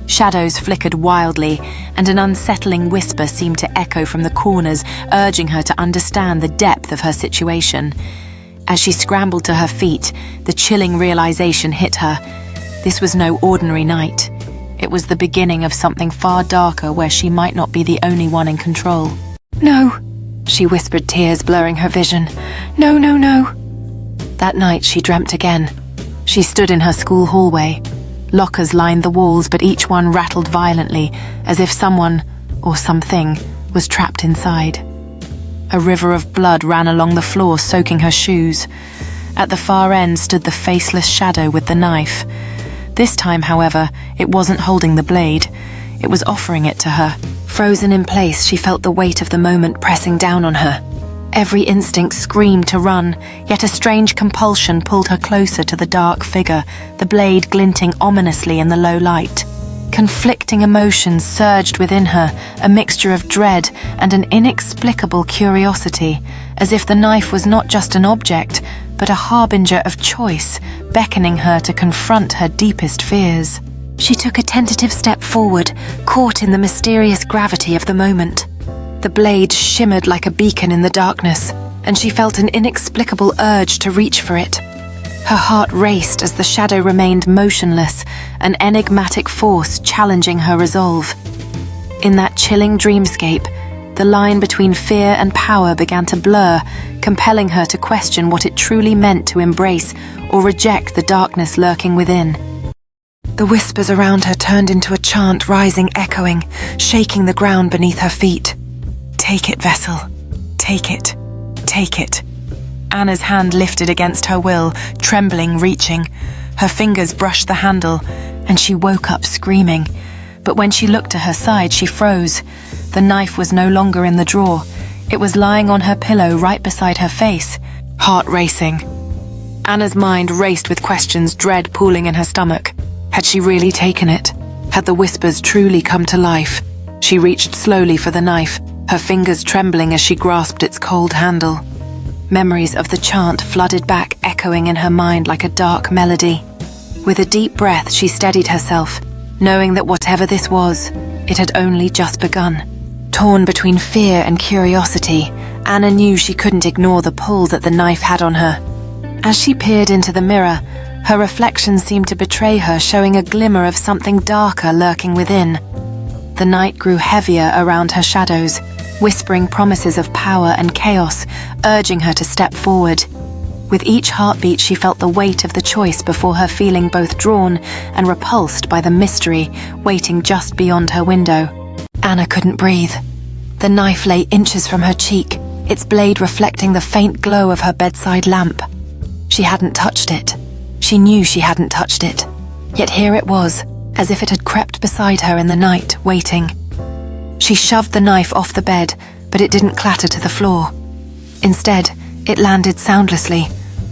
Shadows flickered wildly, and an unsettling whisper seemed to echo from the corners, urging her to understand the depth of her situation. As she scrambled to her feet, the chilling realization hit her. This was no ordinary night. It was the beginning of something far darker, where she might not be the only one in control. "No," she whispered, tears blurring her vision. "No, no, no." That night she dreamt again. She stood in her school hallway. Lockers lined the walls, but each one rattled violently, as if someone, or something, was trapped inside. A river of blood ran along the floor, soaking her shoes. At the far end stood the faceless shadow with the knife. This time, however, it wasn't holding the blade. It was offering it to her. Frozen in place, she felt the weight of the moment pressing down on her. Every instinct screamed to run, yet a strange compulsion pulled her closer to the dark figure, the blade glinting ominously in the low light. Conflicting emotions surged within her, a mixture of dread and an inexplicable curiosity, as if the knife was not just an object, but a harbinger of choice, beckoning her to confront her deepest fears. She took a tentative step forward, caught in the mysterious gravity of the moment. The blade shimmered like a beacon in the darkness, and she felt an inexplicable urge to reach for it. Her heart raced as the shadow remained motionless, an enigmatic force challenging her resolve. In that chilling dreamscape, the line between fear and power began to blur, compelling her to question what it truly meant to embrace or reject the darkness lurking within. The whispers around her turned into a chant, rising, echoing, shaking the ground beneath her feet. "Take it, vessel. Take it. Take it." Anna's hand lifted against her will, trembling, reaching. Her fingers brushed the handle, and she woke up screaming. But when she looked to her side, she froze. The knife was no longer in the drawer. It was lying on her pillow right beside her face, heart racing. Anna's mind raced with questions, dread pooling in her stomach. Had she really taken it? Had the whispers truly come to life? She reached slowly for the knife, her fingers trembling as she grasped its cold handle. Memories of the chant flooded back, echoing in her mind like a dark melody. With a deep breath, she steadied herself, knowing that whatever this was, it had only just begun. Torn between fear and curiosity, Anna knew she couldn't ignore the pull that the knife had on her. As she peered into the mirror, her reflection seemed to betray her, showing a glimmer of something darker lurking within. The night grew heavier around her shadows, whispering promises of power and chaos, urging her to step forward. With each heartbeat, she felt the weight of the choice before her, feeling both drawn and repulsed by the mystery waiting just beyond her window. Anna couldn't breathe. The knife lay inches from her cheek, its blade reflecting the faint glow of her bedside lamp. She hadn't touched it. She knew she hadn't touched it. Yet here it was, as if it had crept beside her in the night, waiting. She shoved the knife off the bed, but it didn't clatter to the floor. Instead, it landed soundlessly,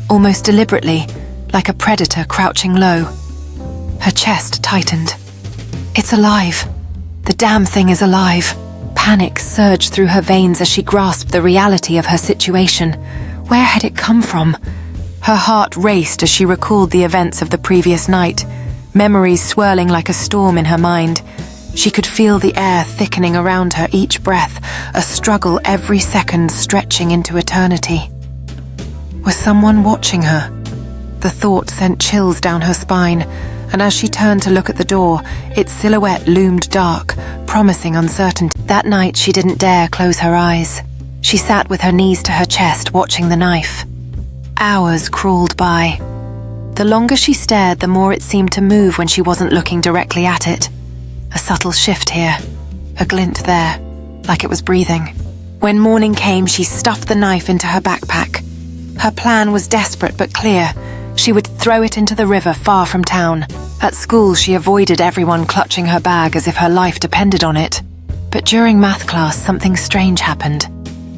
almost deliberately, like a predator crouching low. Her chest tightened. It's alive. The damn thing is alive. Panic surged through her veins as she grasped the reality of her situation. Where had it come from? Her heart raced as she recalled the events of the previous night, memories swirling like a storm in her mind. She could feel the air thickening around her each breath, a struggle every second stretching into eternity. Was someone watching her? The thought sent chills down her spine, and as she turned to look at the door, its silhouette loomed dark, promising uncertainty. That night she didn't dare close her eyes. She sat with her knees to her chest, watching the knife. Hours crawled by. The longer she stared, the more it seemed to move when she wasn't looking directly at it. A subtle shift here, a glint there, like it was breathing. When morning came, she stuffed the knife into her backpack. Her plan was desperate but clear. She would throw it into the river far from town. At school, she avoided everyone clutching her bag as if her life depended on it. But during math class, something strange happened.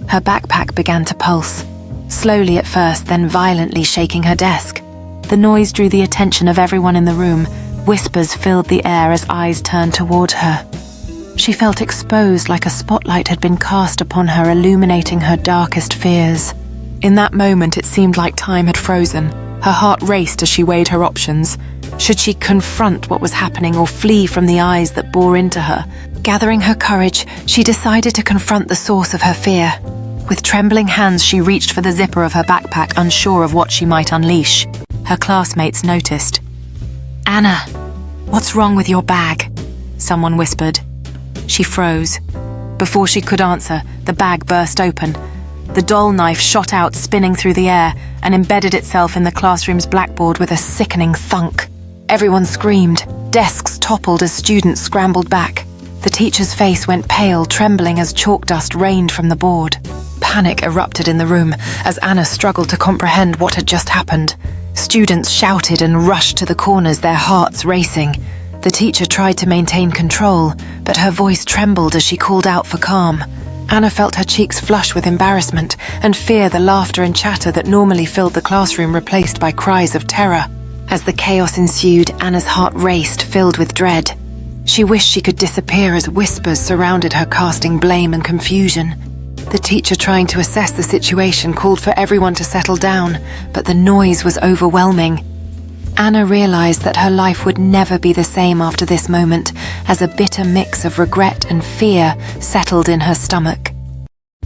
Her backpack began to pulse, slowly at first, then violently shaking her desk. The noise drew the attention of everyone in the room. Whispers filled the air as eyes turned toward her. She felt exposed, like a spotlight had been cast upon her, illuminating her darkest fears. In that moment, it seemed like time had frozen. Her heart raced as she weighed her options. Should she confront what was happening or flee from the eyes that bore into her? Gathering her courage, she decided to confront the source of her fear. With trembling hands, she reached for the zipper of her backpack, unsure of what she might unleash. Her classmates noticed. "Anna, what's wrong with your bag?" someone whispered. She froze. Before she could answer, the bag burst open. The dull knife shot out, spinning through the air, and embedded itself in the classroom's blackboard with a sickening thunk. Everyone screamed. Desks toppled as students scrambled back. The teacher's face went pale, trembling as chalk dust rained from the board. Panic erupted in the room as Anna struggled to comprehend what had just happened. Students shouted and rushed to the corners, their hearts racing. The teacher tried to maintain control, but her voice trembled as she called out for calm. Anna felt her cheeks flush with embarrassment and fear, the laughter and chatter that normally filled the classroom replaced by cries of terror. As the chaos ensued, Anna's heart raced, filled with dread. She wished she could disappear as whispers surrounded her, casting blame and confusion. The teacher, trying to assess the situation, called for everyone to settle down, but the noise was overwhelming. Anna realized that her life would never be the same after this moment, as a bitter mix of regret and fear settled in her stomach.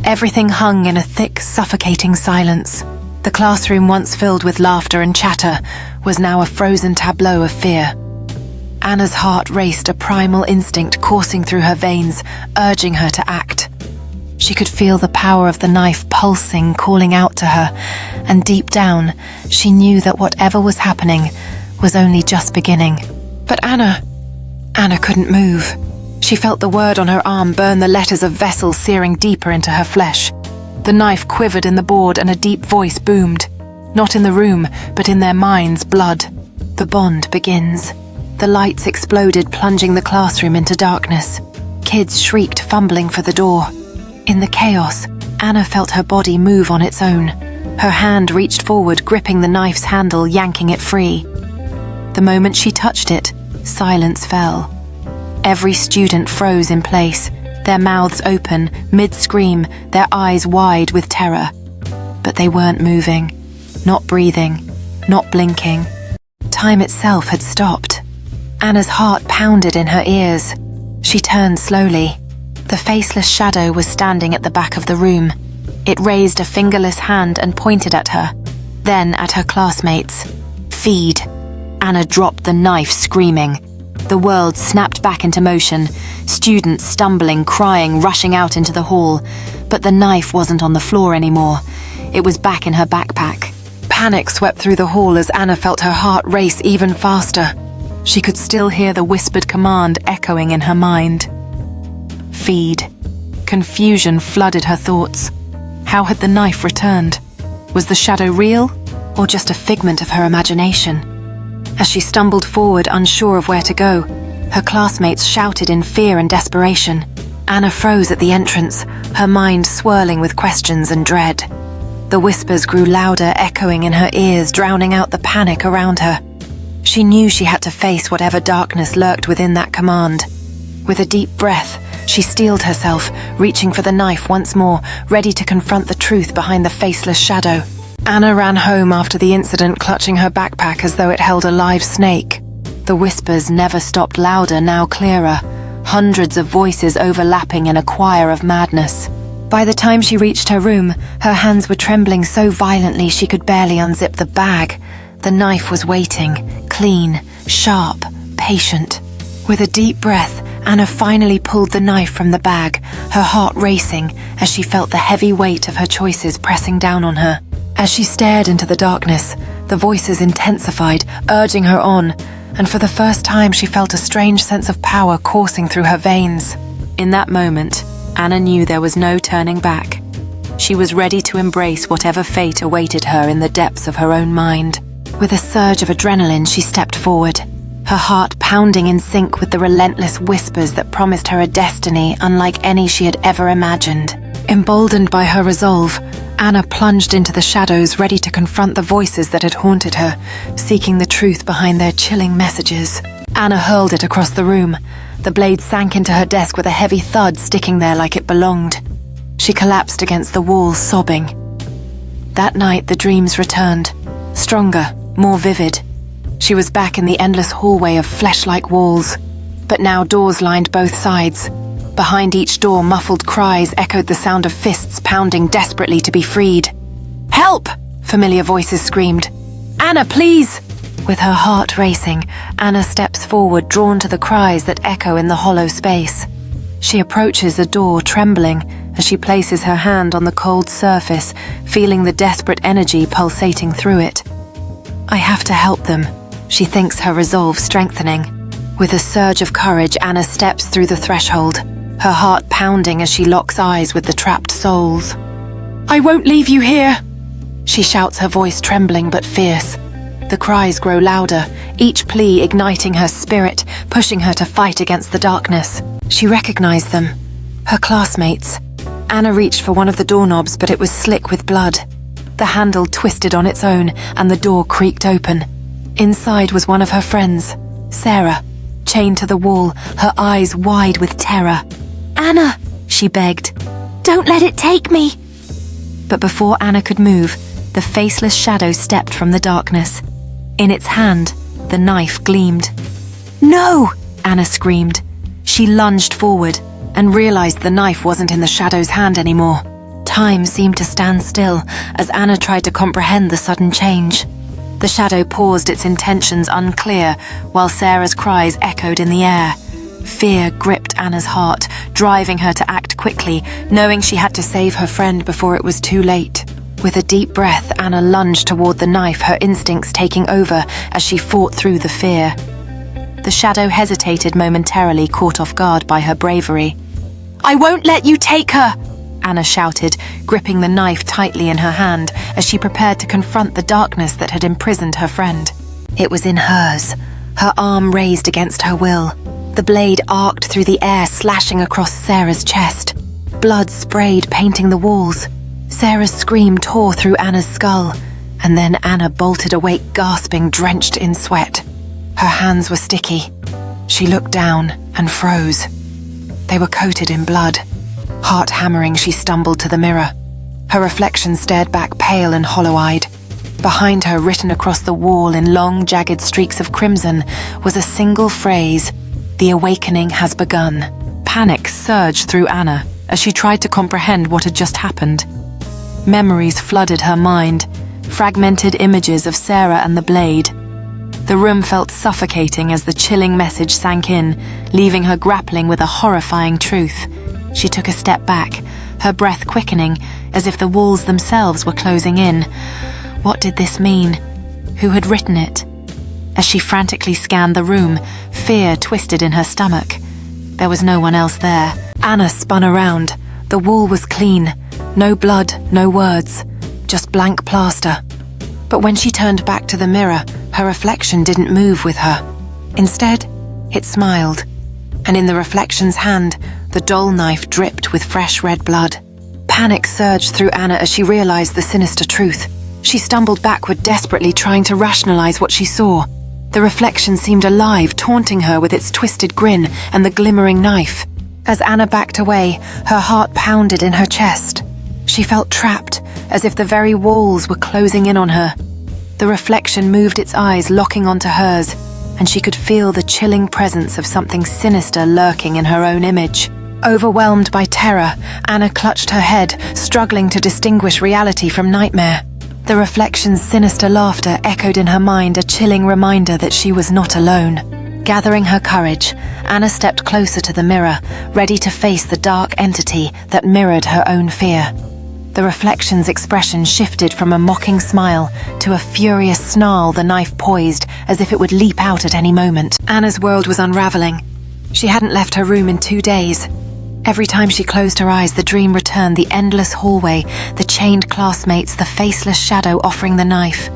Everything hung in a thick, suffocating silence. The classroom, once filled with laughter and chatter, was now a frozen tableau of fear. Anna's heart raced, a primal instinct coursing through her veins, urging her to act. She could feel the power of the knife pulsing, calling out to her, and deep down, she knew that whatever was happening was only just beginning. But Anna couldn't move. She felt the word on her arm burn the letters of vessel, searing deeper into her flesh. The knife quivered in the board and a deep voice boomed. Not in the room, but in their minds, blood. The bond begins. The lights exploded, plunging the classroom into darkness. Kids shrieked, fumbling for the door. In the chaos, Anna felt her body move on its own. Her hand reached forward, gripping the knife's handle, yanking it free. The moment she touched it, silence fell. Every student froze in place, their mouths open, mid-scream, their eyes wide with terror. But they weren't moving, not breathing, not blinking. Time itself had stopped. Anna's heart pounded in her ears. She turned slowly. The faceless shadow was standing at the back of the room. It raised a fingerless hand and pointed at her, then at her classmates. "Feed." Anna dropped the knife, screaming. The world snapped back into motion, students stumbling, crying, rushing out into the hall. But the knife wasn't on the floor anymore. It was back in her backpack. Panic swept through the hall as Anna felt her heart race even faster. She could still hear the whispered command echoing in her mind. Feed. Confusion flooded her thoughts. How had the knife returned? Was the shadow real, or just a figment of her imagination? As she stumbled forward, unsure of where to go, her classmates shouted in fear and desperation. Anna froze at the entrance, her mind swirling with questions and dread. The whispers grew louder, echoing in her ears, drowning out the panic around her. She knew she had to face whatever darkness lurked within that command. With a deep breath, she steeled herself, reaching for the knife once more, ready to confront the truth behind the faceless shadow. Anna ran home after the incident, clutching her backpack as though it held a live snake. The whispers never stopped, louder, now clearer, hundreds of voices overlapping in a choir of madness. By the time she reached her room, her hands were trembling so violently she could barely unzip the bag. The knife was waiting, clean, sharp, patient. With a deep breath, Anna finally pulled the knife from the bag, her heart racing as she felt the heavy weight of her choices pressing down on her. As she stared into the darkness, the voices intensified, urging her on, and for the first time she felt a strange sense of power coursing through her veins. In that moment, Anna knew there was no turning back. She was ready to embrace whatever fate awaited her in the depths of her own mind. With a surge of adrenaline, she stepped forward, her heart pounding in sync with the relentless whispers that promised her a destiny unlike any she had ever imagined. Emboldened by her resolve, Anna plunged into the shadows, ready to confront the voices that had haunted her, seeking the truth behind their chilling messages. Anna hurled it across the room. The blade sank into her desk with a heavy thud, sticking there like it belonged. She collapsed against the wall, sobbing. That night, the dreams returned, stronger, more vivid. She was back in the endless hallway of flesh-like walls, but now doors lined both sides. Behind each door, muffled cries echoed the sound of fists pounding desperately to be freed. "Help!" familiar voices screamed. "Anna, please!" With her heart racing, Anna steps forward, drawn to the cries that echo in the hollow space. She approaches a door, trembling, as she places her hand on the cold surface, feeling the desperate energy pulsating through it. "I have to help them," she thinks, her resolve strengthening. With a surge of courage, Anna steps through the threshold, her heart pounding as she locks eyes with the trapped souls. "I won't leave you here!" She shouts, her voice trembling but fierce. The cries grow louder, each plea igniting her spirit, pushing her to fight against the darkness. She recognized them, her classmates. Anna reached for one of the doorknobs, but it was slick with blood. The handle twisted on its own, and the door creaked open. Inside was one of her friends, Sarah, chained to the wall, her eyes wide with terror. "Anna," she begged, "don't let it take me." But before Anna could move, the faceless shadow stepped from the darkness. In its hand, the knife gleamed. "No!" Anna screamed. She lunged forward and realized the knife wasn't in the shadow's hand anymore. Time seemed to stand still as Anna tried to comprehend the sudden change. The shadow paused, its intentions unclear, while Sarah's cries echoed in the air. Fear gripped Anna's heart, driving her to act quickly, knowing she had to save her friend before it was too late. With a deep breath, Anna lunged toward the knife, her instincts taking over as she fought through the fear. The shadow hesitated momentarily, caught off guard by her bravery. "I won't let you take her!" Anna shouted, gripping the knife tightly in her hand as she prepared to confront the darkness that had imprisoned her friend. It was in hers, her arm raised against her will. The blade arced through the air, slashing across Sarah's chest. Blood sprayed, painting the walls. Sarah's scream tore through Anna's skull, and then Anna bolted awake, gasping, drenched in sweat. Her hands were sticky. She looked down and froze. They were coated in blood. Heart hammering, she stumbled to the mirror. Her reflection stared back, pale and hollow-eyed. Behind her, written across the wall in long, jagged streaks of crimson, was a single phrase: "The awakening has begun." Panic surged through Anna as she tried to comprehend what had just happened. Memories flooded her mind, fragmented images of Sarah and the blade. The room felt suffocating as the chilling message sank in, leaving her grappling with a horrifying truth. She took a step back, her breath quickening, as if the walls themselves were closing in. What did this mean? Who had written it? As she frantically scanned the room, fear twisted in her stomach. There was no one else there. Anna spun around. The wall was clean. No blood, no words, just blank plaster. But when she turned back to the mirror, her reflection didn't move with her. Instead, it smiled, and in the reflection's hand, the doll knife dripped with fresh red blood. Panic surged through Anna as she realized the sinister truth. She stumbled backward, desperately trying to rationalize what she saw. The reflection seemed alive, taunting her with its twisted grin and the glimmering knife. As Anna backed away, her heart pounded in her chest. She felt trapped, as if the very walls were closing in on her. The reflection moved its eyes, locking onto hers, and she could feel the chilling presence of something sinister lurking in her own image. Overwhelmed by terror, Anna clutched her head, struggling to distinguish reality from nightmare. The reflection's sinister laughter echoed in her mind, a chilling reminder that she was not alone. Gathering her courage, Anna stepped closer to the mirror, ready to face the dark entity that mirrored her own fear. The reflection's expression shifted from a mocking smile to a furious snarl, the knife poised as if it would leap out at any moment. Anna's world was unraveling. She hadn't left her room in 2 days. Every time she closed her eyes, the dream returned, the endless hallway, the chained classmates, the faceless shadow offering the knife.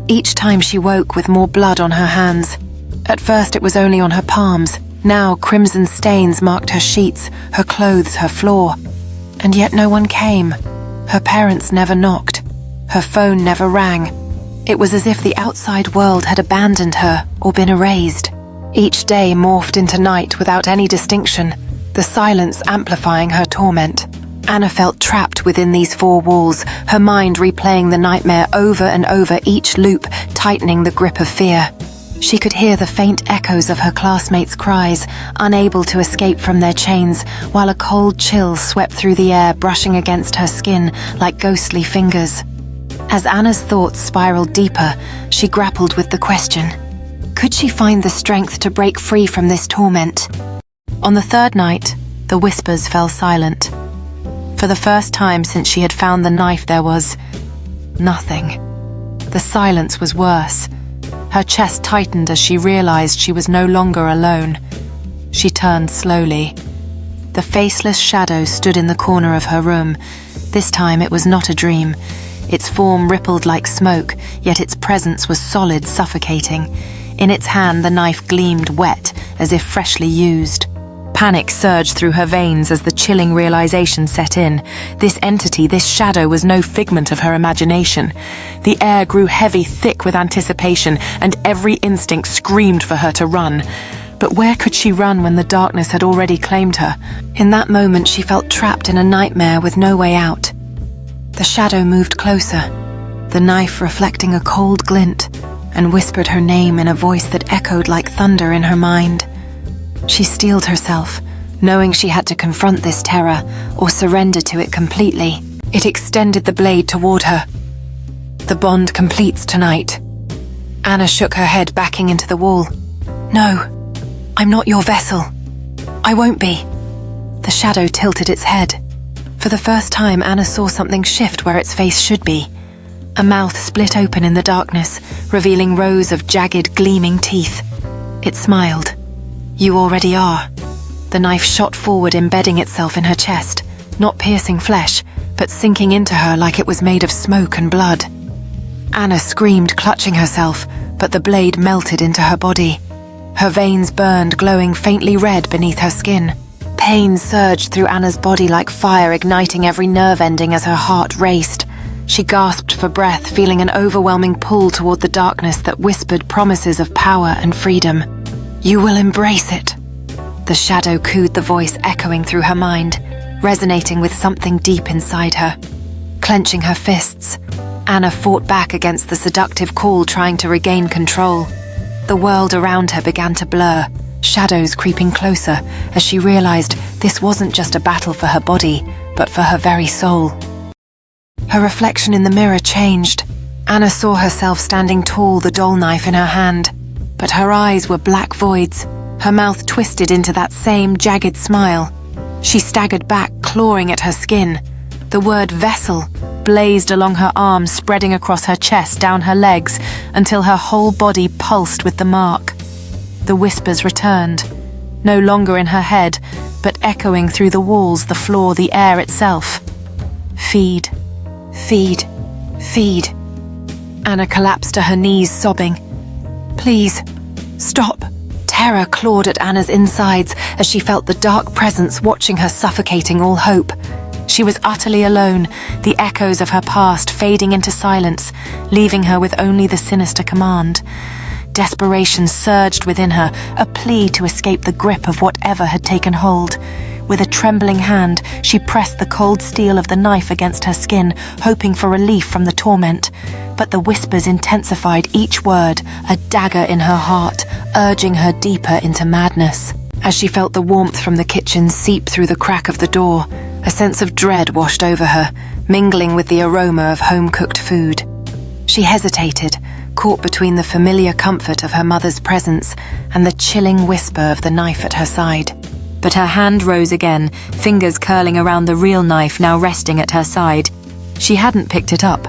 Each time she woke with more blood on her hands. At first it was only on her palms. Now crimson stains marked her sheets, her clothes, her floor. And yet no one came. Her parents never knocked. Her phone never rang. It was as if the outside world had abandoned her or been erased. Each day morphed into night without any distinction, the silence amplifying her torment. Anna felt trapped within these 4 walls, her mind replaying the nightmare over and over, each loop tightening the grip of fear. She could hear the faint echoes of her classmates' cries, unable to escape from their chains, while a cold chill swept through the air, brushing against her skin like ghostly fingers. As Anna's thoughts spiraled deeper, she grappled with the question: could she find the strength to break free from this torment? On the 3rd night, the whispers fell silent. For the first time since she had found the knife, there was nothing. The silence was worse. Her chest tightened as she realized she was no longer alone. She turned slowly. The faceless shadow stood in the corner of her room. This time it was not a dream. Its form rippled like smoke, yet its presence was solid, suffocating. In its hand, the knife gleamed wet, as if freshly used. Panic surged through her veins as the chilling realization set in. This entity, this shadow, was no figment of her imagination. The air grew heavy, thick with anticipation, and every instinct screamed for her to run. But where could she run when the darkness had already claimed her? In that moment, she felt trapped in a nightmare with no way out. The shadow moved closer, the knife reflecting a cold glint, and whispered her name in a voice that echoed like thunder in her mind. She steeled herself, knowing she had to confront this terror or surrender to it completely. It extended the blade toward her. The bond completes tonight. Anna shook her head, backing into the wall. No, I'm not your vessel. I won't be. The shadow tilted its head. For the first time, Anna saw something shift where its face should be. A mouth split open in the darkness, revealing rows of jagged, gleaming teeth. It smiled. You already are. The knife shot forward, embedding itself in her chest, not piercing flesh, but sinking into her like it was made of smoke and blood. Anna screamed, clutching herself, but the blade melted into her body. Her veins burned, glowing faintly red beneath her skin. Pain surged through Anna's body like fire, igniting every nerve ending as her heart raced. She gasped for breath, feeling an overwhelming pull toward the darkness that whispered promises of power and freedom. You will embrace it. The shadow cooed, the voice echoing through her mind, resonating with something deep inside her. Clenching her fists, Anna fought back against the seductive call, trying to regain control. The world around her began to blur, shadows creeping closer as she realized this wasn't just a battle for her body, but for her very soul. Her reflection in the mirror changed. Anna saw herself standing tall, the doll knife in her hand, but her eyes were black voids, her mouth twisted into that same jagged smile. She staggered back, clawing at her skin. The word vessel blazed along her arm, spreading across her chest, down her legs, until her whole body pulsed with the mark. The whispers returned, no longer in her head, but echoing through the walls, the floor, the air itself. Feed, feed, feed. Anna collapsed to her knees, sobbing. Please, stop. Terror clawed at Anna's insides as she felt the dark presence watching her, suffocating all hope. She was utterly alone, the echoes of her past fading into silence, leaving her with only the sinister command. Desperation surged within her, a plea to escape the grip of whatever had taken hold. With a trembling hand, she pressed the cold steel of the knife against her skin, hoping for relief from the torment. But the whispers intensified, each word a dagger in her heart, urging her deeper into madness. As she felt the warmth from the kitchen seep through the crack of the door, a sense of dread washed over her, mingling with the aroma of home-cooked food. She hesitated, caught between the familiar comfort of her mother's presence and the chilling whisper of the knife at her side. But her hand rose again, fingers curling around the real knife now resting at her side. She hadn't picked it up,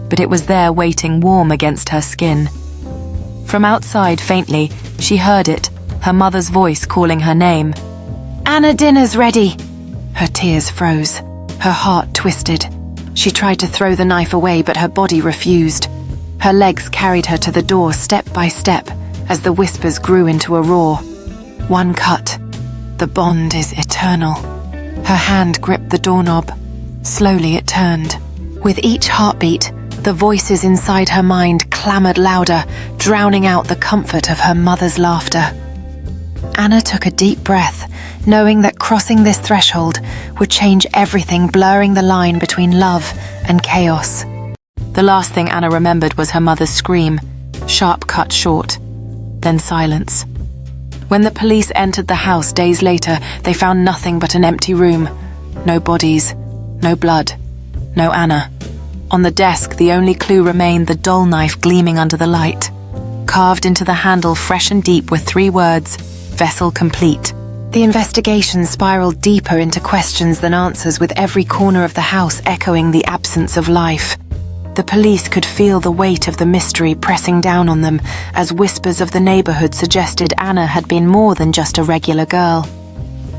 but it was there waiting warm against her skin. From outside, faintly, she heard it, her mother's voice calling her name. "Anna, dinner's ready!" Her tears froze. Her heart twisted. She tried to throw the knife away, but her body refused. Her legs carried her to the door step by step as the whispers grew into a roar. One cut. The bond is eternal. Her hand gripped the doorknob. Slowly it turned. With each heartbeat, the voices inside her mind clamored louder, drowning out the comfort of her mother's laughter. Anna took a deep breath, knowing that crossing this threshold would change everything, blurring the line between love and chaos. The last thing Anna remembered was her mother's scream, sharp cut short, then silence. When the police entered the house days later, they found nothing but an empty room. No bodies, no blood, no Anna. On the desk, the only clue remained the doll knife gleaming under the light. Carved into the handle fresh and deep were 3 words, "Vessel complete." The investigation spiraled deeper into questions than answers, with every corner of the house echoing the absence of life. The police could feel the weight of the mystery pressing down on them as whispers of the neighborhood suggested Anna had been more than just a regular girl.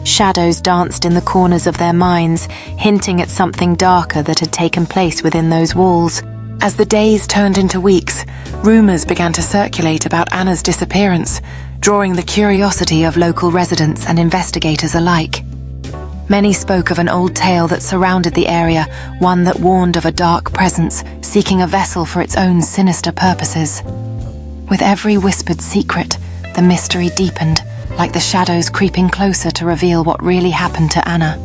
Shadows danced in the corners of their minds, hinting at something darker that had taken place within those walls. As the days turned into weeks, rumors began to circulate about Anna's disappearance, drawing the curiosity of local residents and investigators alike. Many spoke of an old tale that surrounded the area, one that warned of a dark presence seeking a vessel for its own sinister purposes. With every whispered secret, the mystery deepened, like the shadows creeping closer to reveal what really happened to Anna.